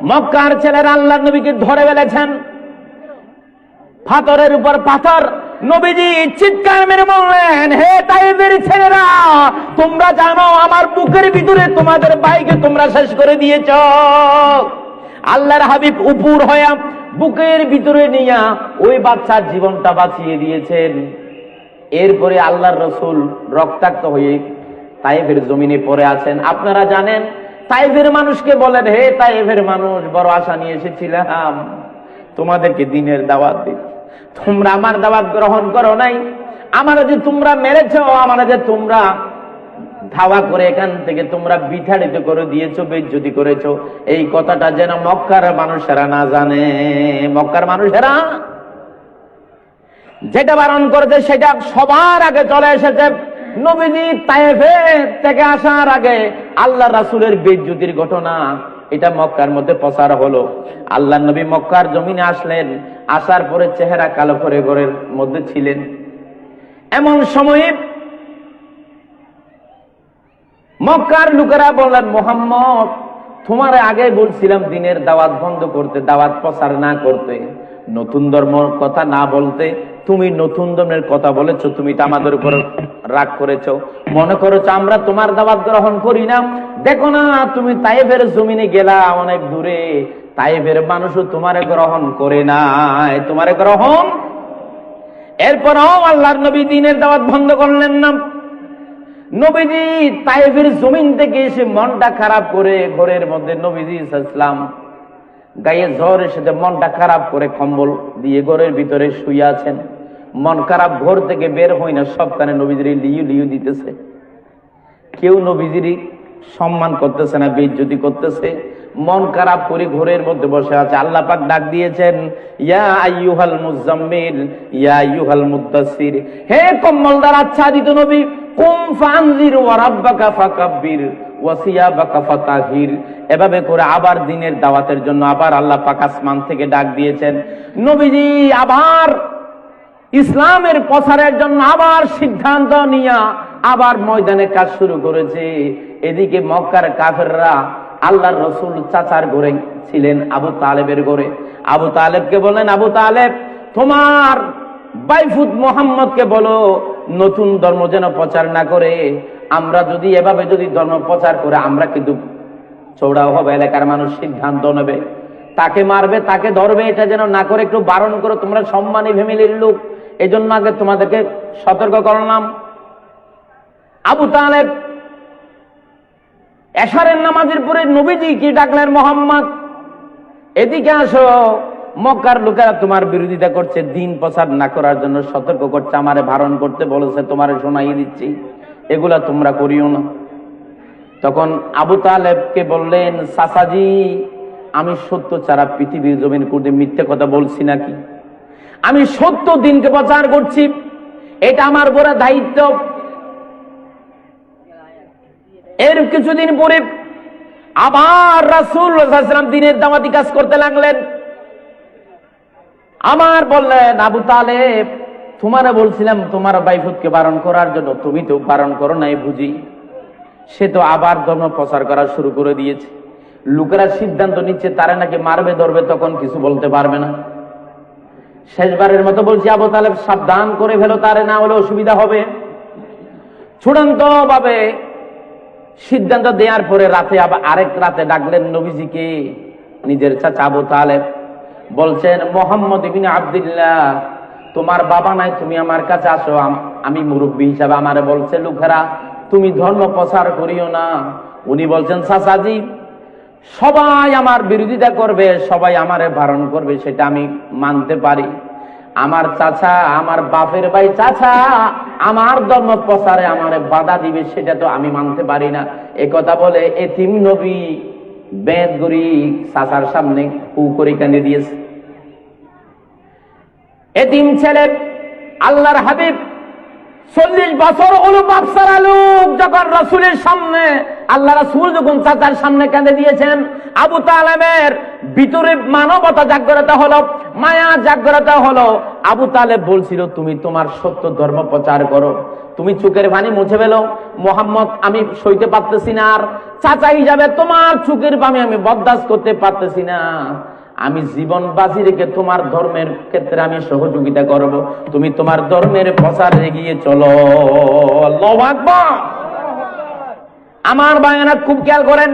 মক্কার ছেলেরা আল্লাহর নবীকে ধরে ফেলেছেন, পাথরের উপর পাথর। নবীজি চিৎকার মেরে বললেন, হে তায়েফের ছেলেরা, তোমরা জানো আমার বুকের ভিতরে তোমাদের ভাইকে তোমরা শেষ করে দিয়েছ। আল্লাহর হাবিব উপর হয়ে বুকের ভিতরে নিয়ে ওই বাচ্চার জীবনটা বাঁচিয়ে দিয়েছেন। এরপরে আল্লাহর রাসূল রক্তাক্ত হয়ে তায়েফের জমিনে পড়ে আছেন। আপনারা জানেন, তায়েফের মানুষকে বলেন, হে তায়েফের মানুষ, বড় আশা নিয়ে এসেছিলাম তোমাদেরকে দ্বীনের দাওয়াত দিই, তোমরা আমার দাওয়াত গ্রহণ করো নাই, আমার যে তোমরা মেরেছ, আমার যে তোমরা ধাওয়া করে এখান থেকে তোমরা বিতাড়িত করে দিয়েছো, বেইজ্জতি করেছো, এই কথাটা যেন মক্কার মানুষেরা না জানে। মক্কার মানুষেরা যেটা বারণ করেছে সেটা সবার আগে চলে এসেছে। নবীজি তায়েফে থেকে আসার আগে আল্লাহ রাসূলের বেইজ্জতির ঘটনা এটা মক্কার মধ্যে প্রচার হলো। আল্লাহ নবী মক্কার জমিনে আসলেন, আসার পরে চেহারা কালো করে ঘরের মধ্যে ছিলেন। এমন সময়ে মক্কার লোকেরা বললেন, মুহাম্মদ, তোমার আগে বলছিলাম দ্বীনের দাওয়াত বন্ধ করতে, দাওয়াত প্রচার না করতে, নতুন ধর্মের কথা না বলতে, তুমি নতুন ধর্মের কথা বলেছো, তুমি তো আমাদের উপর রাগ করেছো, মনে করেছো আমরা তোমার দাওয়াত গ্রহণ করি না। দেখো না, তুমি তায়েফের জমিনে গেলা অনেক দূরে, তায়েফের মানুষও তোমারে গ্রহণ করে নাই, তোমারে গ্রহণ। এরপরও আল্লাহর নবী দ্বীনের দাওয়াত বন্ধ করলেন না। নবীজি তায়েফের জমিন থেকে এসে মনটা খারাপ করে ঘরের মধ্যে নবীজি সাল্লাল্লাহু গায়ে জ্বর এসেছে, মনটা খারাপ করে কম্বল দিয়ে ঘরের ভিতরে শুয়ে আছেন। মন খারাপ, ঘর থেকে বের হয় না, সবখানে নবীজির লিউ লিউ দিতেছে। কেউ নবীজির সম্মান করতেছে না, বেইজ্জতি করতেছে। মন খারাপ করে ঘরের মধ্যে বসে আছে। আল্লাহ পাক ডাক দিয়েছেন, ইয়া আইয়ুহাল মুজাম্মিল, ইয়া আইয়ুহাল মুদ্দাসসির, হে কম্বলদার আচ্ছাদিত নবী, কুম ফানজির ওয়া রাব্বাকা ফাকাব্বির ওয়া সিয়াবাকা ফাতাহির। এভাবে করে আবার দ্বীনের দাওয়াতের জন্য আবার আল্লাহ পাক আসমান থেকে ডাক দিয়েছেন। নবীজি আবার ইসলামের প্রচারের জন্য আবার সিদ্ধান্ত নিয়ে আবার ময়দানে কাজ শুরু করেছে। এদিকে মক্কার কাফেররা আল্লাহর রাসূল চাচার ঘরে ছিলেন, আবু তালেবের ঘরে। আবু তালেবকে বলেন, আবু তালেব, তোমার বাইফুত মোহাম্মদকে বলো নতুন ধর্ম যেন প্রচার না করে। আমরা যদি এভাবে যদি ধর্ম প্রচার করে আমরা কিন্তু চৌড়াও হবে, এলাকার মানুষ সিদ্ধান্ত নেবে, তাকে মারবে তাকে ধরবে, এটা যেন না করে একটু বারণ করো, তোমরা সম্মানী ফ্যামিলির লোক, এই জন্য আগে তোমাদেরকে সতর্ক করলাম। আবু তালেব এশারের নামাজের পরে নবীজি কি ডাকলেন, মোহাম্মদ এদিকে আসো, মক্কার লোকেরা তোমার বিরোধিতা করছে, দিন প্রচার না করার জন্য সতর্ক করছে, আমারে বারণ করতে বলেছে, তোমারে শোনাই দিচ্ছি, এগুলা তোমরা করিও না। তখন আবু তালেবকে বললেন, চাচাজি আমি সত্য ছাড়া পৃথিবীর জমিন করতে মিথ্যে কথা বলছি নাকি? আমি সত্য দিনকে প্রচার করছি, এটা আমার বড় দায়িত্ব। এর কিছুদিন পরে আবার রাসূল সাল্লাল্লাহু আলাইহি ওয়াসাল্লাম দ্বীনের দাওয়াতি কাজ করতে লাগলেন। আমার বললেন, আবু তালেব তোমারে বলছিলাম তোমার বাইফুতকে বারণ করার জন্য, তুমি তো বারণ করো নাই বুঝি। সে তো আবার ধর্ম প্রচার করা শুরু করে দিয়েছে। লোকেরা সিদ্ধান্ত নিচ্ছে তারা নাকি মারবে ধরবে, তখন কিছু বলতে পারবে না। শেষবারের মতো বলছি, আবু তালেব সাবধান করে ফেলো, তারে না হলে অসুবিধা হবে। চূড়ান্ত ভাবে সিদ্ধান্ত দেওয়ার পরে রাতে আবার আরেক রাতে ডাকলেন নবীজিকে, নিজের চাচা আবু তালেব, বলছেন, মোহাম্মদ ইবনে আব্দুল্লাহ তোমার বাবা নাই, তুমি আমার কাছে আসো, আমি মুরব্বী হিসাবে আমারে বলছে লোকেরা তুমি ধর্ম প্রচার করিও না। উনি বলছেন, চাচাজি সবাই আমার বিরোধিতা করবে, সবাই আমারে বারণ করবে, সেটা আমি মানতে পারি। আমার চাচা, আমার বাপের ভাই চাচা আমার ধর্ম প্রচারে আমারে বাধা দিবে, সেটা তো আমি মানতে পারি না। এ কথা বলে এতিম নবী বেদ গড়ি চাচার সামনে হু করে কাঁদে দিয়েছে। এতিম ছেলে আল্লাহর হাবিব 40 বছর হলো বাপসারা লোক, যখন রাসূলের সামনে আল্লাহ রাসূল যখন চাচার সামনে কাঁদে দিয়েছেন, আবু তালেবের ভিতরে মানবতা জাগ্রত হলো, মায়া জাগ্রত হলো। আবু তালেব বলছিল, তুমি তোমার সত্য ধর্ম প্রচার করো, তুমি চোখের পানি মুছে ফেলো, মোহাম্মদ আমি সইতে পারতেছি না, আর চাচা হিসাবে তোমার চোখের পানি আমি বরদাস্ত করতে পারতেছি না, আমি জীবন বাজি রেখে তোমার ধর্মের ক্ষেত্রে আমি সহযোগিতা করব, তুমি তোমার ধর্মের প্রচারে এগিয়ে চলো। আল্লাহু আকবার। আমার বায়ানা খুব খেয়াল করেন,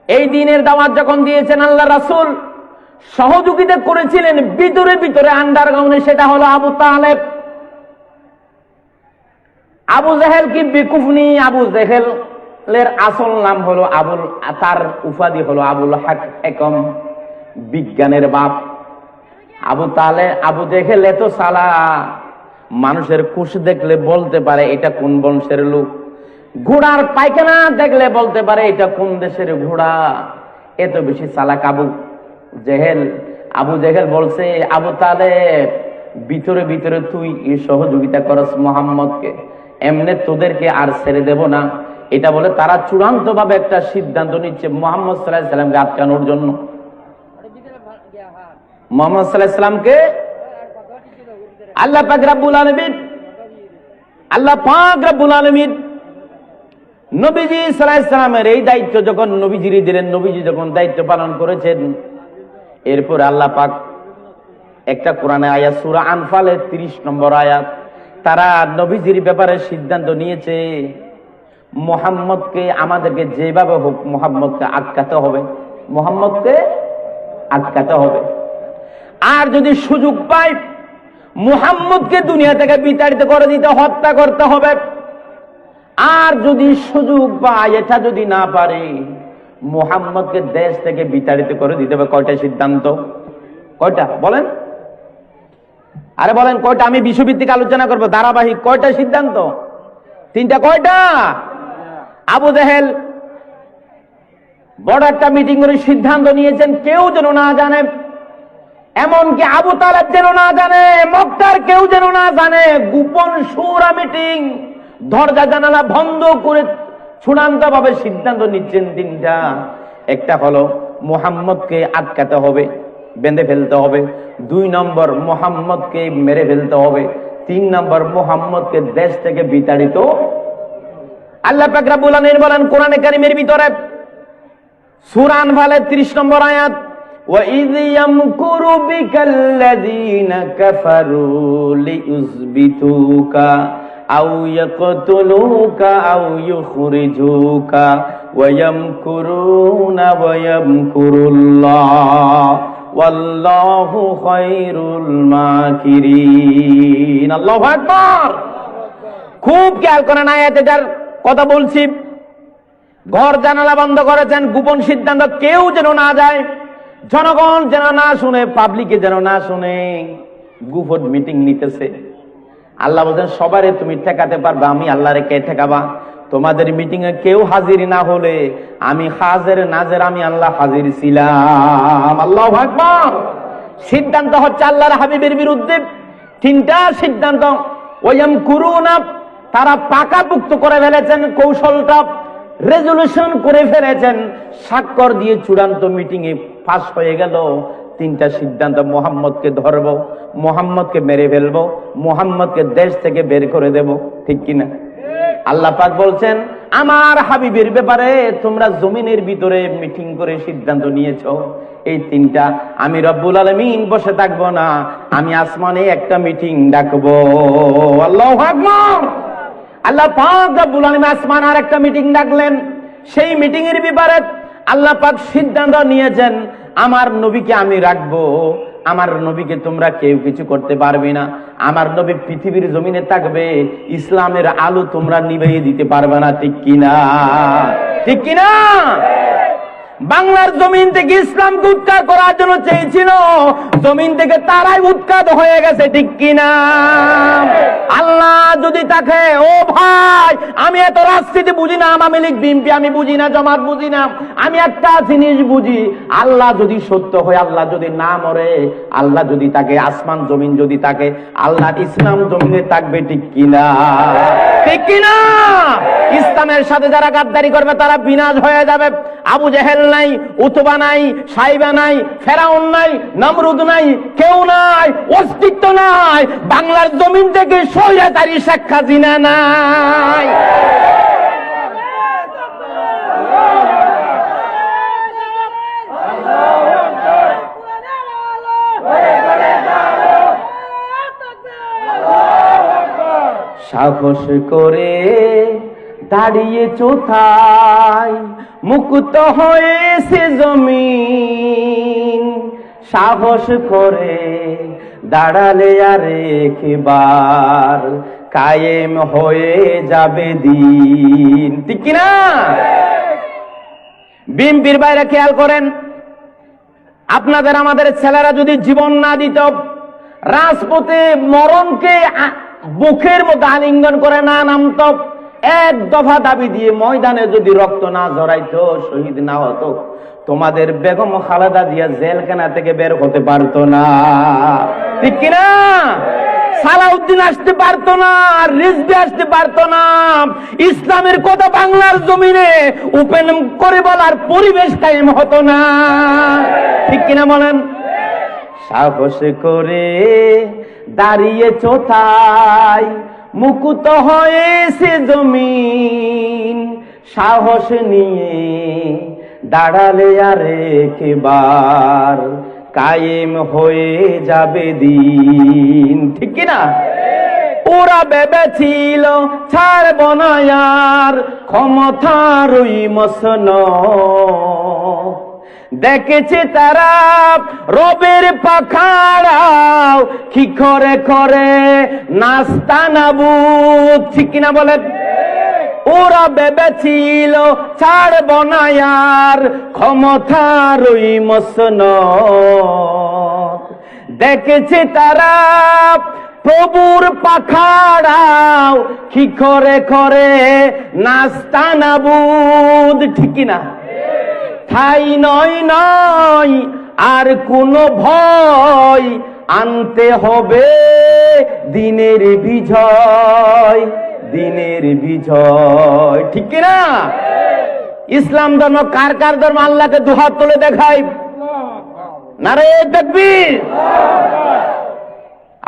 এই দিনের দাওয়াত যখন দিয়েছেন আল্লাহ রাসূল সহযোগিতা করেছিলেন ভিতরে ভিতরে আন্ডারগ্রাউন্ডে, সেটা হলো আবু তালেব। আবু জেহেল কি বেকুফনি, আবু জেহেলের আসল নাম হলো আবুল, তার উপাধি হলো আবুল হাকম, বিজ্ঞানের বাপ। আবু তালেব, আবু জেহেল এত সালা, মানুষের কুশ দেখলে বলতে পারে এটা কোন বংশের লোক, ঘোড়ার পায়খানা দেখলে বলতে পারে এটা কোন দেশের ঘোড়া, এত বেশি চালাক আবু জেহেল। আবু জেহেল বলছে, আবু তালেব ভিতরে ভিতরে তুই সহযোগিতা করস মোহাম্মদকে, এমনি তোদেরকে আর ছেড়ে দেব না। এটা বলে তারা চূড়ান্ত ভাবে একটা সিদ্ধান্ত নিচ্ছে মুহাম্মদ সাল্লাল্লাহু আলাইহি সাল্লামকে আটকানোর জন্য। মুহাম্মদ সাল্লাল্লাহু আলাইহি সাল্লামকে আল্লাহ পাক রব্বুল আলামিন, আল্লাহ পাক রব্বুল আলামিন নবীজি সাল্লাল্লাহু আলাইহি সাল্লামের এই দায়িত্ব যখন নবীজির দিলেন, নবীজি যখন দায়িত্ব পালন করেছেন, এরপর আল্লাহ পাক একটা কোরআনে আয়াত সূরা আনফালের 30 নম্বর আয়াত, তারা নবীজির ব্যাপারে সিদ্ধান্ত নিয়েছে মুহাম্মদকে আমাদেরকে যেভাবে হোক মুহাম্মদকে আটকাতে হবে, মুহাম্মদকে আটকাতে হবে। আর যদি সুযোগ পাই মুহাম্মদকে দুনিয়া থেকে বিতাড়িত করে দিতে, হত্যা করতে হবে। আর যদি সুযোগ পায়, এটা যদি না পারে, মুহাম্মদকে দেশ থেকে বিতাড়িত করে দিতে হবে। কয়টা সিদ্ধান্ত? কয়টা বলেন? আরে বলেন কয়টা? আমি বিশ্বভিত্তিক আলোচনা করবো, ধারাবাহিক। কয়টা সিদ্ধান্ত? 3টা। কয়টা? আবু জেহেল বড় একটা মিটিং করে সিদ্ধান্ত নিয়েছেন, কেউ যেন না জানে, এমনকি আবু তালেব যেন না জানে, মক্কার কেউ যেন না জানে। গোপন সুরা মিটিং, দরজা জানালা বন্ধ করে চূড়ান্ত ভাবে সিদ্ধান্ত নিচ্ছেন 3টা। একটা হলো মুহাম্মদকে আটকাতে হবে, বেঁধে ফেলতে হবে। 2 নম্বর মুহাম্মদকে মেরে ফেলতে হবে। 3 নম্বর মুহাম্মদকে দেশ থেকে বিতাড়িত। আল্লাহ পাক রব্বুল আলামিন বলেন কোরআনে কারীমের ভিতরে সূরা আনফালের 30 নম্বর আয়াত, وَإِذْ يَمْكُرُ بِكَ الَّذِينَ كَفَرُوا لِيُثْبِتُوكَ أَوْ يَقْتُلُوكَ أَوْ يُخْرِجُوكَ وَيَمْكُرُونَ وَيَمْكُرُ اللَّهُ وَاللَّهُ خَيْرُ الْمَاكِرِينَ আল্লাহু আকবার। খুব খেয়াল করেন আয়াতে যার কথা বলছি। ঘর জানালা বন্ধ করেছেন, গোপন সিদ্ধান্ত কেউ যেন না যায়, জনগণ যেন না শুনে, পাবলিকে যেন না শুনে। গোপন মিটিং নিতেছে। আল্লাহ বলছেন সবারে তুমি ঠেকাতে পারবা, আমি আল্লাহরে কে ঠেকাবা? তোমাদের মিটিং এ কেউ হাজির না হলে আমি হাজির নাজের, আমি আল্লাহ হাজির ছিলাম। আল্লাহু আকবার। সিদ্ধান্ত হচ্ছে আল্লাহর হাবিবের বিরুদ্ধে। তিনটা সিদ্ধান্ত। ওয়ায়াম কুরুনা, তারা পাকাপুক্ত করে ফেলেছেন কৌশলটা, রেজলিউশন করে ফেলেছেন, স্বাক্ষর দিয়ে চূড়ান্ত মিটিং এ পাস হয়ে গেল। তিনটা সিদ্ধান্ত: মুহাম্মদকে ধরব, মুহাম্মদকে মেরে ফেলবো, মুহাম্মদকে দেশ থেকে বের করে দেব। ঠিক কিনা? আল্লাহ পাক বলছেন আমার হাবিবের ব্যাপারে তোমরা জমিনের ভিতরে মিটিং করে সিদ্ধান্ত নিয়েছো। এই তিনটা আমি রব্বুল আলামিন বসে থাকবো না, আমি আসমানে একটা মিটিং ডাকবো। আল্লাহু আকবার। আল্লাহ পাক রব্বুল আলামিন আসমান আর একটা মিটিং ডাকলেন। সেই মিটিং এর ব্যাপারে আল্লাহ পাক সিদ্ধান্ত নিয়েছেন আমার নবীকে আমি রাখবো, আমার নবীকে তোমরা কেউ কিছু করতে পারবে না। আমার নবী পৃথিবীর জমিনে থাকবে, ইসলামের আলো তোমরা নিভিয়ে দিতে পারবে না। ঠিক কিনা? ঠিক কিনা? বাংলার জমিন থেকে ইসলামকে উৎখাত করার জন্য চেয়েছিল, জমিন থেকে তারাই উৎখাত হয়ে গেছে। ঠিক কিনা? আল্লাহ যদি তাকে, ও ভাই আমি এত রাজনীতি বুঝি না, আওয়ামী লীগ বিএনপি আমি বুঝি না, জামাত বুঝি না, আমি একটা জিনিস বুঝি, আল্লাহ যদি সত্য হয়, আল্লাহ যদি না মরে, আল্লাহ যদি তাকে, আসমান জমিন যদি তাকে, আল্লাহ ইসলাম জমিনে থাকবে। ঠিক কিনা? ঠিক কিনা? ইসলামের সাথে যারা গাদ্দারি করবে তারা বিনাশ হয়ে যাবে। আবু জেহেল নাই, উতবা নাই, সাইবা নাই, ফেরাউন নাই, নমরুদ নাই, কেউ নাই, অস্তিত্ব নাই। বাংলার জমিন থেকে স্বৈরাচারী শেখ হাসিনা নাই। সাহস করে দাঁড়িয়ে চোথায়, মুক্ত হয়েছে জমিন। সাহস করে দাঁড়ালে আর একবার কায়েম হয়ে যাবে দিন। ঠিক কিনা? বিএনপির বাইরে খেয়াল করেন, আপনাদের আমাদের ছেলেরা যদি জীবন না দিত, রাজপথে মরণকে বুকের মধ্যে আলিঙ্গন করে না নামত, এক দফা দাবি দিয়ে ময়দানে যদি রক্ত না ঝরাইতো, শহীদ না হতো, তোমাদের বেগম খালেদা জিয়া জেলখানা থেকে বের হতে পারতো না। ঠিক কিনা? সালাউদ্দিন আসতে পারতো না, রিজভী আসতে পারতো না। ইসলামের কথা বাংলার জমিনে ওপেন করে বলার পরিবেশ কায়েম হতো না। ঠিক কিনা বলেন? সাহস করে দাঁড়িয়ে চোথায়, মুক্ত হয়েছে জমিন। সাহস নিয়ে দাঁড়ালে আর একবার কায়েম হয়ে যাবে দিন। ঠিক কিনা? ওরা ভেবেছিল ছাড়ব না আর ক্ষমতার ওই মসন, দেখেছে তারা রবের পাখাড়াও কি করে করে নাস্তা নাবুদ। ঠিক কিনা বলেন? ওরা ভেবেছিল ছাড়ব না আর ক্ষমতার ওই মসন, দেখেছে তারা প্রভুর পাখাড়াও কি করে করে নাস্তা নাবুদ। ঠিক কিনা? ঠাই নয় নয় আর কোনো ভয়, আনতে হবে দিনের বিজয়, দিনের বিজয়। ঠিক কিনা? ইসলাম ধর্ম কার কার ধর্ম? আল্লাহকে দুহাত তুলে দেখাই, নারে তাকবীর।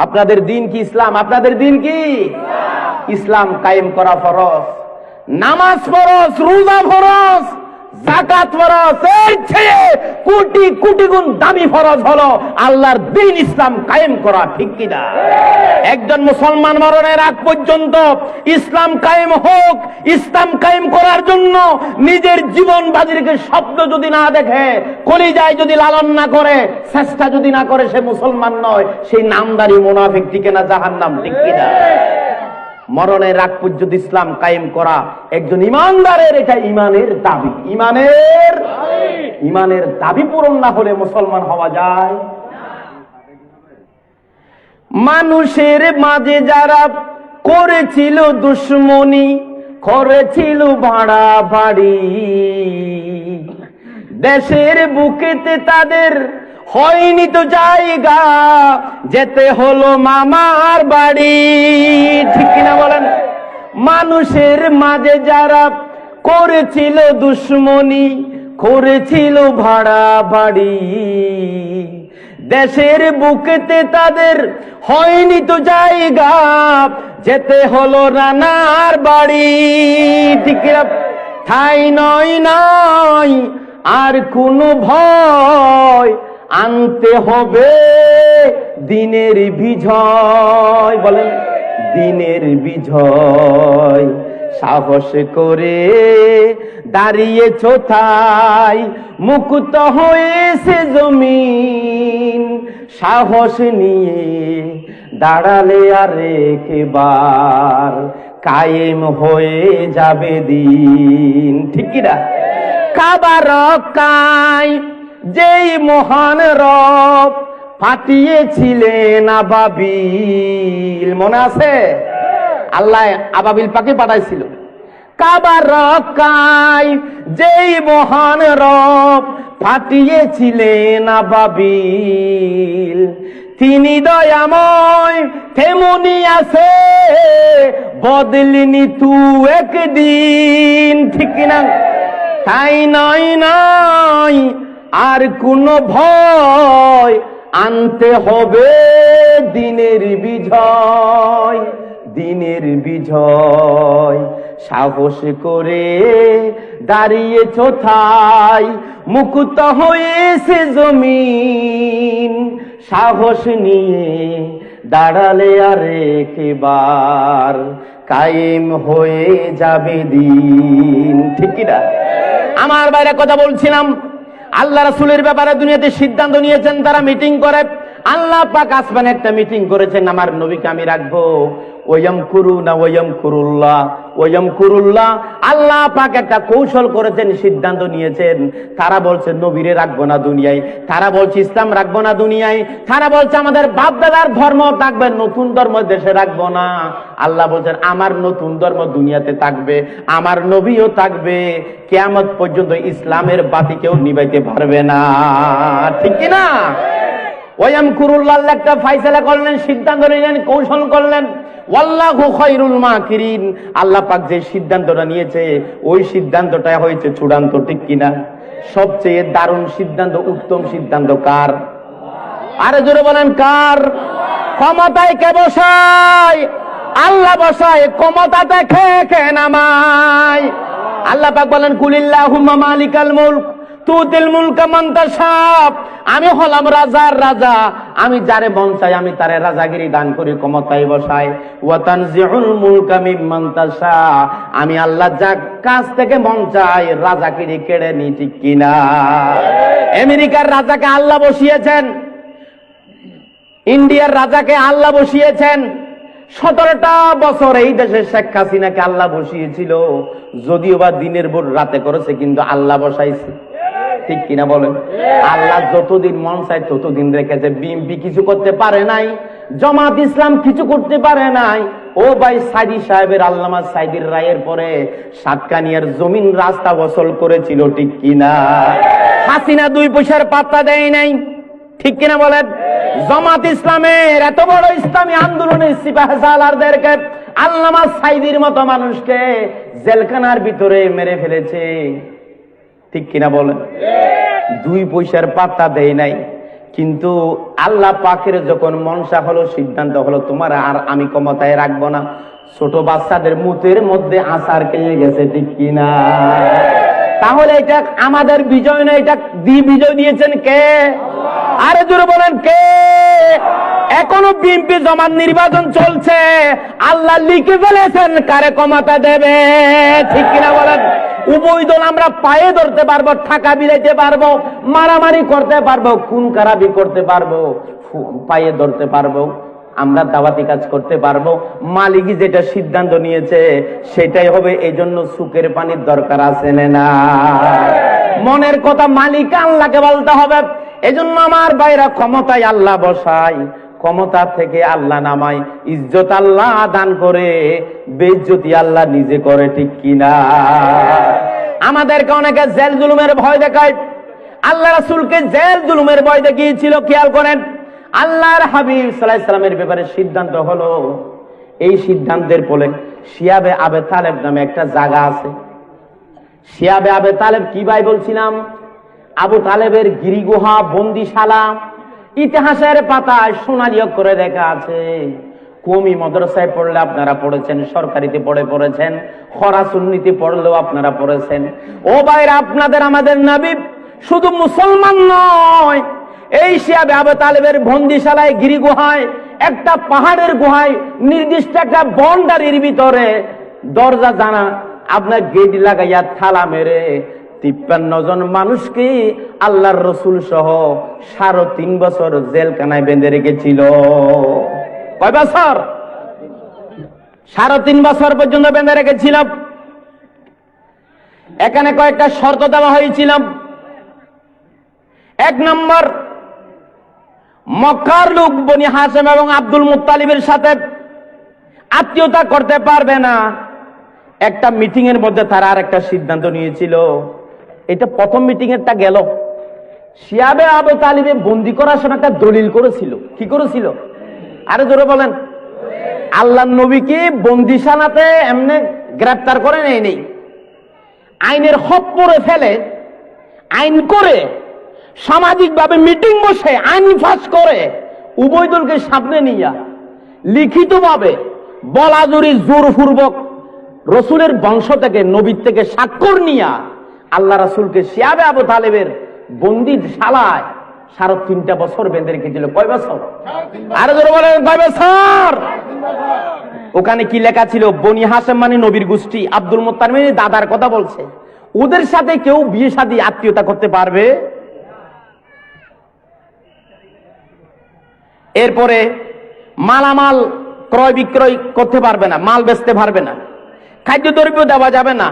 আপনাদের দিন কি ইসলাম? আপনাদের দিন কি ইসলাম? কায়েম করা ফরজ, নামাজ ফরজ, রোজা ফরজ, যাকাত ফরজ, এর চেয়ে কোটি কোটি গুণ দামি ফরজ হলো আল্লাহর দ্বীন ইসলাম কায়েম করা, ঠিক কিনা? একজন মুসলমান মরণের আগ পর্যন্ত ইসলাম কায়েম হোক, ইসলাম কায়েম করার জন্য নিজের জীবন বাজিকে স্বপ্ন যদি না দেখে, কলিজায় যদি লালন না করে, চেষ্টা যদি না করে, সে মুসলমান নয়, সেই নামদারি মুনাফিক, ঠিক না? জাহান্নাম, ঠিক কিনা? মরণের আগ পর্যন্ত ইসলাম কায়েম করা একজন ইমানদারের এটা ইমানের দাবি। ইমানের দাবি পূরণ না হলে মুসলমান হওয়া যায়? মানুষের মাঝে যারা করেছিল দুশ্মনী, করেছিল ভাড়া বাড়ি, দেশের বুকেতে তাদের হয়নি তো জায়গা, যেতে হলো মামার বাড়ি, ঠিক কিনা বলেন? মানুষের মাঝে যারা করেছিল দুশ্মনী, করেছিল ভাড়া বাড়ি, দেশের বুকেতে তাদের হয়নি তো জায়গা, যেতে হলো রানার বাড়ি, ঠিক কিনা? ঠাই নয় নয় আর কোনো ভয়, আনতে হবে দিনের বিজয়, বলেন দিনের বিজয়। সাহস করে দাঁড়িয়েছ তাই মুক্ত হয়েছে জমিন, সাহস নিয়ে দাঁড়ালে আর একবার কায়েম হয়ে যাবে দিন, ঠিক কিনা? কাবা রক্ষায় যেই মহান রব পাঠিয়েছিলেন আবাবিল, মনে আছে? আল্লাহ আবাবিল পাখি পাঠাইছিল। কাবা রক্ষায় যেই মহান রব পাঠিয়েছিলেন আবাবিল, তিনি দয়াময় তেমনি আছে, বদলিনি তু একদিন, ঠিক কিনা? তাই নয় নয় আর কোনো ভয়, আনতে হবে দিনের বিজয়, দিনের বিজয়। সাহস করে দাঁড়িয়েছ ঠাই মুক্ত হয়েছে জমিন, সাহস নিয়ে দাঁড়ালে আর একবার কায়েম হয়ে যাবে দিন, ঠিক কিনা? আমার বাইরে কথা বলছিলাম, আল্লাহ রাসূলের ব্যাপারে দুনিয়াতে সিদ্ধান্ত নিয়েছেন, তারা মিটিং করে। আল্লাহ পাক আসমানে একটা মিটিং করেছেন, আমার নবীকে আমি রাখবো। ওয়ায়ামকুরুনা ওয়ায়ামকুরুল্লাহ ওয়ায়ামকুরুল্লাহ। আল্লাহ পাক একটা কৌশল করেছেন, সিদ্ধান্ত নিয়েছেন। তারা বলছে নবীরে রাখবো না দুনিয়ায়, তারা বলছে ইসলাম রাখবো না দুনিয়ায়, তারা বলছে আমাদের বাপ দাদার ধর্ম থাকবে, নতুন ধর্ম দেশে রাখবো না। আল্লাহ বলছেন আমার নতুন ধর্ম দুনিয়াতে থাকবে, আমার নবীও থাকবে, কিয়ামত পর্যন্ত ইসলামের বাতি কেউ নিভাইতে পারবে না, ঠিক কি না? ওয়ায়ামকুরুল্লাহ একটা ফায়সালা করলেন, সিদ্ধান্ত নিলেন, কৌশল করলেন। ওয়াল্লাহু খায়রুল মাকিরিন। আল্লাহ পাক যে সিদ্ধান্তটা নিয়েছে ওই সিদ্ধান্তটা হয়েছে চূড়ান্ত, ঠিক কিনা? সবচেয়ে দারুণ সিদ্ধান্ত, উত্তম সিদ্ধান্ত কার? আরে জোরে বলেন কার? ক্ষমতায় কে বসায়? আল্লাহ বসায়। ক্ষমতা দেখে কে নামায়? আল্লাহ পাক বলেন কুলিল্লাহুম্মা মালিকাল মুলক তুতিল মুলকা মান তাশা। আমি হলাম রাজার রাজা, আমি যারে মন চাই আমি তারে রাজাগিরি দান করি, ক্ষমতায় বসাই। ওয়া তানজিউল মুলকা মিম্মান তাশা। আমি আল্লাহ যার কাছ থেকে মন চাই রাজাগিরি কেড়ে নি, ঠিক কিনা? আমেরিকার রাজাকে আল্লাহ বসিয়েছেন, ইন্ডিয়ার রাজাকে আল্লাহ বসিয়েছেন। 17টা বছর এই দেশে শেখ হাসিনাকে আল্লাহ বসিয়েছিল, যদিও বা দিনের ভোর রাতে করেছে, কিন্তু আল্লাহ বসাইছে, ঠিক কিনা বলেন? আল্লাহ যতদিন মন চায় ততদিন রেখেছে। বিএনপি কিছু করতে পারে নাই, জামাত ইসলাম কিছু করতে পারে নাই। ও ভাই সাইদি সাহেবের, আল্লামা সাইদির রায়ের পরে সাতকানিয়ার জমিন রাস্তা বসল করেছিল, ঠিক কিনা? হাসিনা 2 পয়সার পাত্তা দেয় নাই, ঠিক কিনা বলেন? জামাত ইসলামের এত বড় ইসলামী আন্দোলনের সিপাহী সালারদেরকে আল্লামা সাইদির মতো মানুষকে জেলখানার ভিতরে মেরে ফেলেছে, ঠিক কিনা বলেন? 2 পয়সার পাত্তা দেয় নাই। কিন্তু আল্লাহ পাকের যখন মনসা হলো, সিদ্ধান্ত হলো তোমার আর আমি ক্ষমতায় রাখবো না, ছোট বাচ্চাদের মুতের মধ্যে আচার খেয়ে গেছে, ঠিক কিনা? তাহলে এটা আমাদের বিজয় না, এটা বিজয় দিয়েছেন কে? আরে জোরে বলেন কে? এখনো বিএনপি জমাত নির্বাচন চলছে, আল্লাহ লিখে ফেলেছেন কারে ক্ষমতা দেবে, ঠিক কিনা বলেন? উভয় দল আমরা পায়ে ধরতে পারবো, টাকা বিলাইতে পারবো, মারামারি করতে পারবো, খুন খারাপি করতে পারবো, পায়ে ধরতে পারবো, আমরা দাওয়াতি কাজ করতে পারবো। মালিক যেটা সিদ্ধান্ত নিয়েছে সেটাই হবে। এই জন্য সুখের পানির দরকার আছে না? মনের কথা মালিক আল্লাহকে বলতে হবে। এজন্য আমার ভাইরা, ক্ষমতায় আল্লাহ বসাই, ক্ষমতা থেকে আল্লাহ নামাই, ইজ্জত আল্লাহ দান করে, বেইজ্জতি আল্লাহ নিজে করে, ঠিক কিনা? আমাদেরকে অনেকে জেল জুলুমের ভয় দেখায়, আল্লাহ রাসূলকে জেল জুলুমের ভয় দেখিয়েছিল। খেয়াল করেন, আল্লাহর হাবিব সাল্লাল্লাহু আলাইহি সাল্লামের ব্যাপারে সিদ্ধান্ত হলো, এই সিদ্ধান্তের ফলে শিয়াবে আবে তালেব নামে একটা জায়গা আছে। শিয়াবে আবে তালেব কি ভাই বলছিলাম? আবু তালেবের গিরিগুহা, বন্দিশালা, ইতিহাসের পাতায় সোনালী অক্ষরে লেখা আছে। কওমি মাদ্রাসায় পড়লে আপনারা পড়েছেন, সরকারিতে পড়েছেন, খরা সুন্নিতে পড়লেও আপনারা পড়েছেন। ও ভাইরা, আপনাদের আমাদের নবী শুধু মুসলমান নয়, এই শিয়াবে আবু তালেবের বন্দিশালায়, গিরিগুহায়, একটা পাহাড়ের গুহায়, নির্দিষ্ট একটা বাউন্ডারির ভিতরে দরজা জানা আপনার গেট লাগাইয়া থালা মেরে 53 জন মানুষকে আল্লাহর রসুল সহ 3.5 বছর জেলখানায় বেঁধে রেখেছিল। কয় বছর? 3.5 বছর পর্যন্ত বেঁধে রেখেছিল। এখানে কয়েকটা শর্ত দেওয়া হয়েছিল। 1 নম্বর, মক্কার লোক বনি হাশেম এবং আব্দুল মুত্তালিবের সাথে আত্মীয়তা করতে পারবে না। একটা মিটিং এর মধ্যে তারা আর একটা সিদ্ধান্ত নিয়েছিল। এটা প্রথম মিটিং এরটা গেল। শিয়াবে আবু তালিবে বন্দি করার সময় একটা দলিল করেছিল। কি করেছিল? আরে জোরে বলেন। আল্লাহর নবীকে বন্দিশালাতে এমনি গ্রেফতার করে নেই, আইনের খপ্পরে ফেলে, আইন করে, সামাজিকভাবে মিটিং বসে আইন ফাঁস করে, উভয় দলকে সামনে নিয়ে লিখিতভাবে বলাজুরি জোরপূর্বক রসুলের বংশ থেকে, নবীর থেকে স্বাক্ষর নিয়া আল্লাহ রাসূলকে শিয়াবে আবু তালেবের বন্দিশালায় 3.5 বছর বেঁধে রেখেছিল। কয় বছর? আরে জোরে বলেন, কয় বছর? ওখানে কি লেখা ছিল? বনি হাশেম মানে নবীর গোষ্ঠী, আব্দুল মুত্তালিব মানে দাদার কথা বলছে। ওদের সাথে কেউ বিয়ে শাদী আত্মীয়তা করতে পারবে? এরপরে মালামাল ক্রয় বিক্রয় করতে পারবে না, মাল বেচতে পারবে না, খাদ্যদ্রব্য দেওয়া যাবে না।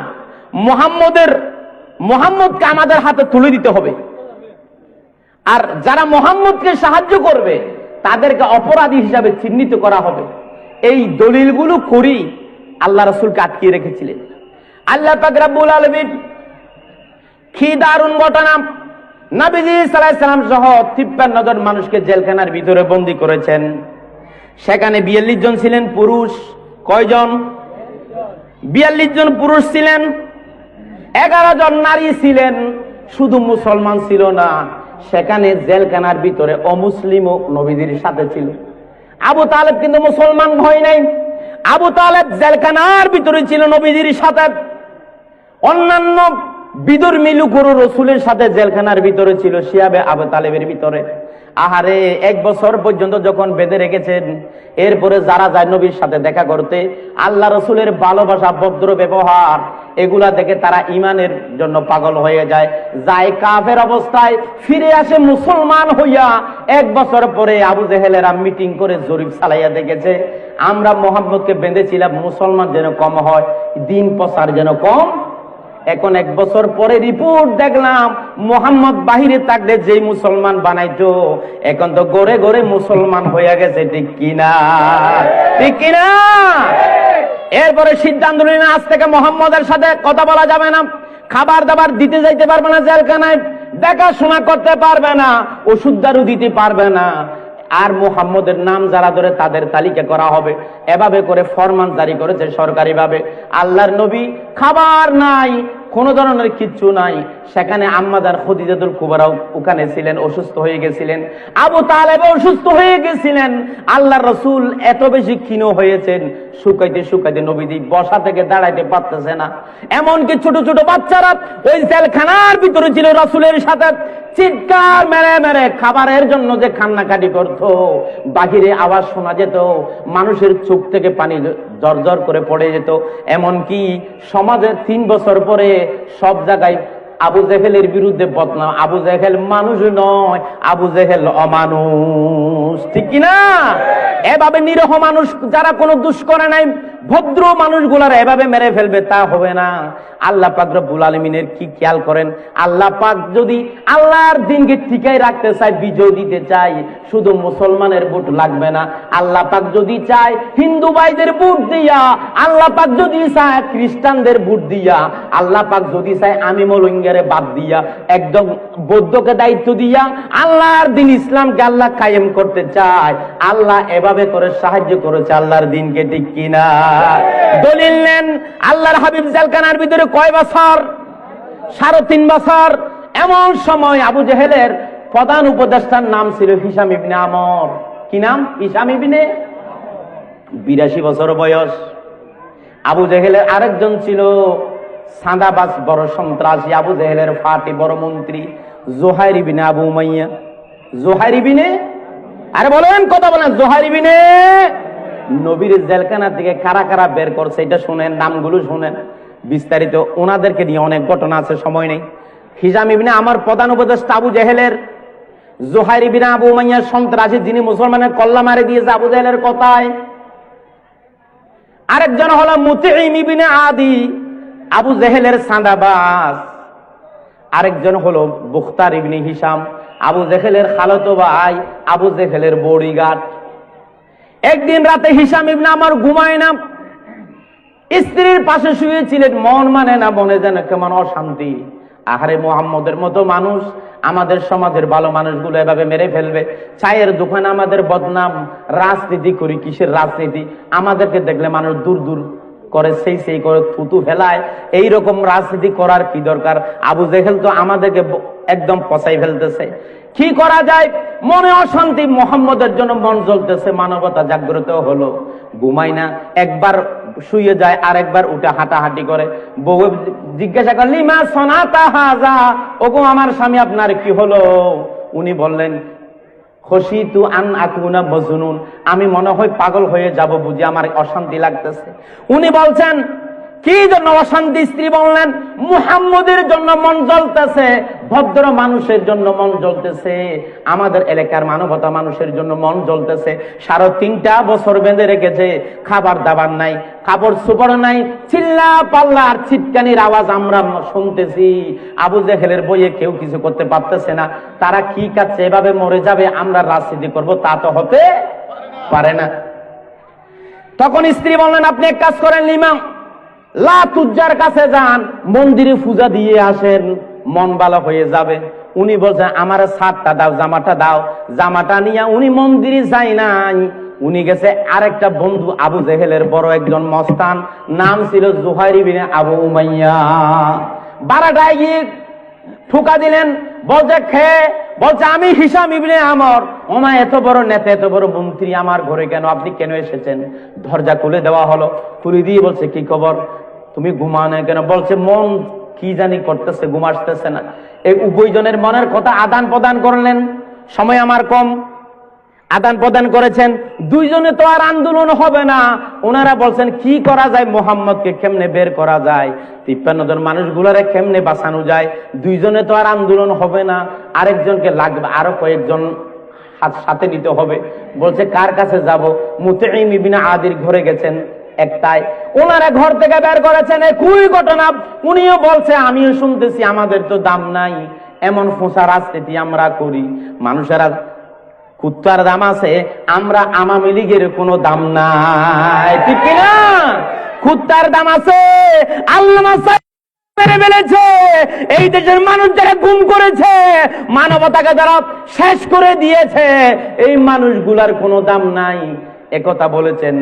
মোহাম্মদকে আমাদের হাতে তুলে দিতে হবে। আর যারা মোহাম্মদকে সাহায্য করবে তাদেরকে অপরাধী হিসাবে চিহ্নিত করা হবে। এই দলিলগুলো করি আল্লাহ রাসূলকে আটকিয়ে রেখেছিলেন। আল্লাহ পাক রব্বুল আলামিন কি দারুণ ঘটনা, নবীজি সাল্লাল্লাহু আলাইহি সাল্লাম সহ 53 জন মানুষকে জেলখানার ভিতরে বন্দী করেছেন। সেখানে 42 জন ছিলেন পুরুষ। কয়জন? 42 জন পুরুষ ছিলেন, 11 জন নারী ছিলেন। শুধু মুসলমান ছিল না, সেখানে জেলখানার ভিতরে অমুসলিমও নবীজির সাথে ছিল। আবু তালেব কিন্তু মুসলমান হয় নাই। আবু তালেব জেলখানার ভিতরে ছিল নবীজির সাথে। অন্যান্য বিধর্মী লোকেরও রসুলের সাথে জেলখানার ভিতরে ছিল, শিয়াবে আবু তালেবের ভিতরে। আহারে, 1 বছর পর্যন্ত যখন বেঁধে রেখেছেন, এরপরে যারা যায় নবীর সাথে দেখা করতে, আল্লাহ রসুলের ভালোবাসা, ভদ্র ব্যবহার, এগুলা দেখে তারা ইমানের জন্য পাগল হয়ে যায়। যায় কাফের অবস্থায়, ফিরে আসে মুসলমান হইয়া। 1 বছর পরে আবু জেহেলেরা মিটিং করে জরিপ চালাইয়া দেখেছে, আমরা মোহাম্মদকে বেঁধেছিলাম মুসলমান যেন কম হয়, দিন প্রচার যেন কম। এখন 1 বছর পরে রিপোর্ট দেখলাম, মোহাম্মদ বাহিরে থাকলে যেই মুসলমান বানাইতো, এখন তো গড়ে গড়ে মুসলমান হয়ে গেছে। ঠিক কিনা? ঠিক কিনা? এরপরে সিদ্ধান্ত নিলেন, আজ থেকে মোহাম্মদের সাথে কথা বলা যাবে না, খাবার দাবার দিতে যাইতে পারবে না জেলখানায়, দেখাশোনা করতে পারবে না, ওষুধ দারু দিতে পারবে না, আর মুহাম্মদের নাম যারা ধরে তাদের তালিকা করা হবে। এভাবে করে ফরমান জারি করেছে সরকারি ভাবে। আল্লাহর নবী খাবার নাই, কোনো ধরনের কিচ্ছু নাই। সেখানে আম্মাজান খদিজাতুল কুবরাও ওখানে ছিলেন, অসুস্থ হয়ে গেছিলেন। আবু তালেব অসুস্থ হয়ে গেছিলেন। আল্লাহর রাসূল এত বেশি ক্ষীণ হয়েছেন, শুকাইতে শুকাইতে নবীজি বসা থেকে দাঁড়াইতে পারতেছে না। এমনকি ছোট ছোট বাচ্চারা ওই জেলখানার ভিতরে ছিল রাসূলের সাথে, চিৎকার মেরে মেরে খাবারের জন্য যে কান্নাকাটি করত, বাহিরে আওয়াজ শোনা যেত, মানুষের চোখ থেকে পানি জর্জর করে পড়ে যেত। এমনকি সমাজের 3 বছর পরে সব জায়গায় আবু জেহেলের বিরুদ্ধে বদনাম, আবু জেহেল মানুষ নয়, আবু জেহেল অমানুষ, ঠিক কিনা? এভাবে নিরহ মানুষ যারা কোনো দোষ করে নাই, ভদ্র মানুষগুলার এভাবে মেরে ফেলবে, তা হবে না। আল্লাহ পাক রব্বুল আলামিনের কি খেয়াল করেন, আল্লাহ পাক যদি আল্লাহর দিনকে টিকাই রাখতে চায়, বিজয় দিতে চায়, শুধু মুসলমানের ভোট লাগবে না। আল্লাহ পাক যদি চায় হিন্দু ভাইদের ভোট দিয়া, আল্লাহ পাক যদি চায় খ্রিস্টানদের ভোট দিয়া, আল্লাহ পাক যদি চায় আমি মলঙ্গিয়ারে বাদ দিয়া, একদম বৌদ্ধকে দায়িত্ব দিয়া আল্লাহর দিন ইসলামকে আল্লাহ কায়েম করতে চায়, আল্লাহ এভাবে করে সাহায্য করেছে আল্লাহর দিনকে, ঠিক কিনা? দলিল নেন, আল্লাহর হাবিব জেলখানার ভিতরে কয় বছর? 3.5 বছর। এমন সময় আবু জেহেলের প্রধান উপদেষ্টার নাম ছিল হিশাম ইবনে আমর। কি নাম? Hisham ibn. 82 বছর বয়স। আবু জেহেলের আরেকজন ছিল সাদাবাজ, বড় সন্ত্রাসী, আবু জেহেলের ফাটি বড় মন্ত্রী, জুহাইর ইবনে আবু উমাইয়া। জুহাইর ইবনে, আরে বলেন, কথা বলেন, জুহাইর ইবনে। নবীর জেলখানা থেকে কারা কারা বের করছে এটা শুনেন, নামগুলো শুনেন বিস্তারিত। ওনাদেরকে নিয়ে অনেক ঘটনা আছে, সময় নেই। হিশাম ইবনে আমার প্রধান উপদেষ্টা আবু জেহেলের, জুহাইর ইবনে আবু উমাইয়ার সন্ত্রাসী, যিনি মুসলমানের কল্লা মারে দিয়েছে আবু জেহেলের কথায়। আরেকজন হলো মুতঈম ইবনে আদি, আবু জেহেলের সাদাবাজ। আরেকজন হলো বুখতার ইবনে হিশাম, আবু জেহেলের খালাতো ভাই, আবু জেহেলের বডিগার্ড। একদিন রাতে হিশাম ইবনে আমার ঘুমায় না, স্ত্রীর পাশে শুয়েছিলেন, মন মানে না, মনে যেন কেমন অশান্তি। আহারে, মুহাম্মদের মতো মানুষ আমাদের সমাজের ভালো মানুষগুলো এভাবে মেরে ফেলবে। চায়ের দোকানে আমাদের বদনাম, রাজনীতি করি, কিসের রাজনীতি? আমাদেরকে দেখলে মানুষ দূর দূর করে, সেই করে থুতু ফেলায়। এইরকম রাজনীতি করার কি দরকার? আবু জেহেল তো আমাদেরকে একদম পচাই ফেলতেছে। কি করা যায়? মনে অশান্তি, মুহাম্মদের জন্য মন জ্বলতেছে, মানবতা জাগ্রত হলো। ঘুমাই না, একবার শুয়ে যায়, আর একবার উঠে হাঁটাহাঁটি করে। বউ জিজ্ঞাসা করলি, মা সনাতা হাজা, ওগো আমার স্বামী আপনার কি হলো? উনি বললেন, খসিতু আন আকুনা মজনুন, আমি মনে হয় পাগল হয়ে যাব বুঝি, আমার অশান্তি লাগতেছে। উনি বলছেন, কি জন্য অশান্তি? স্ত্রী বললেন, মুহাম্মদের জন্য মন জ্বলতেছে, ভদ্র মানুষের জন্য মন জ্বলতেছে, আমাদের এলাকার মানবতা মানুষের জন্য মন জ্বলতেছে। 3.5 বছর বেঁধে রেখেছে, খাবার দাবার নাই, কাপড় চোপড় নাই, চিল্লা পাল্লা আর ছিটকানির আওয়াজ আমরা শুনতেছি। আবু জেহেলের বইয়ে কেউ কিছু করতে পারতেছে না। তারা কি কাছে এভাবে মরে যাবে, আমরা রাজনীতি করব, তা তো হতে পারে না। তখন স্ত্রী বললেন, আপনি এক কাজ করেন, ইমাম লাতুজ্জার কাছে যান, মন্দিরে পূজা দিয়ে আসেন, মন ভালো হয়ে যাবে। উনি বলছেন, আমার শার্টটা দাও, জামাটা দাও। জামাটা নিয়ে উনি মন্দিরে যাই নাই, উনি গেছে আরেকটা বন্ধু আবু জেহেলের বড় একজন মস্তান, নাম ছিল জুহাইর ইবনে আবু উমাইয়া। বারাটায় গিয়ে ঠুকা দিলেন, বলছে আমি হিশাম ইবনে আমর, ওমা এত বড় নেতা, এত বড় মন্ত্রী আমার ঘরে কেন, আপনি কেন এসেছেন? দরজা খুলে দেওয়া হলো, খুলে দিয়ে বলছে, কি খবর, তুমি ঘুমাও না কেন? বলছে, মন কি জানি করতেছে, ঘুম আসতেছে না। এই উভয়জনের মনের কথা আদান প্রদান করলেন, সময় আমার কম, আদান প্রদান করেছেন। দুইজনে তো আর আন্দোলন হবে না। ওনারা বলছেন, কি করা যায়, মোহাম্মদকে কেমনে বের করা যায়, 53 জন মানুষগুলারে কেমনে বাঁচানো যায়। দুইজনে তো আর আন্দোলন হবে না, আরেকজনকে লাগবে, আরো কয়েকজন সাথে নিতে হবে। বলছে, কার কাছে যাব? মুতঈম ইবনে আদির ঘরে গেছেন, একটাই। ওনারা ঘর থেকে বের করেছেন, একই ঘটনা। উনিও বলছে, আমিও শুনতেছি, আমাদের তো দাম নাই, এমন ফোঁসা রাজনীতি আমরা করি, মানুষেরা কুত্তার দাম আছে, আমরা আওয়ামী লীগের কোনো দাম নাই, ঠিক কিনা? কুত্তার দাম আছে। আল্লাহ মেরে ফেলেছে এই দেশের মানুষ, যারা গুম করেছে, মানবতাকে যারা শেষ করে দিয়েছে, এই মানুষগুলার কোনো দাম নাই। একথা বলেছেন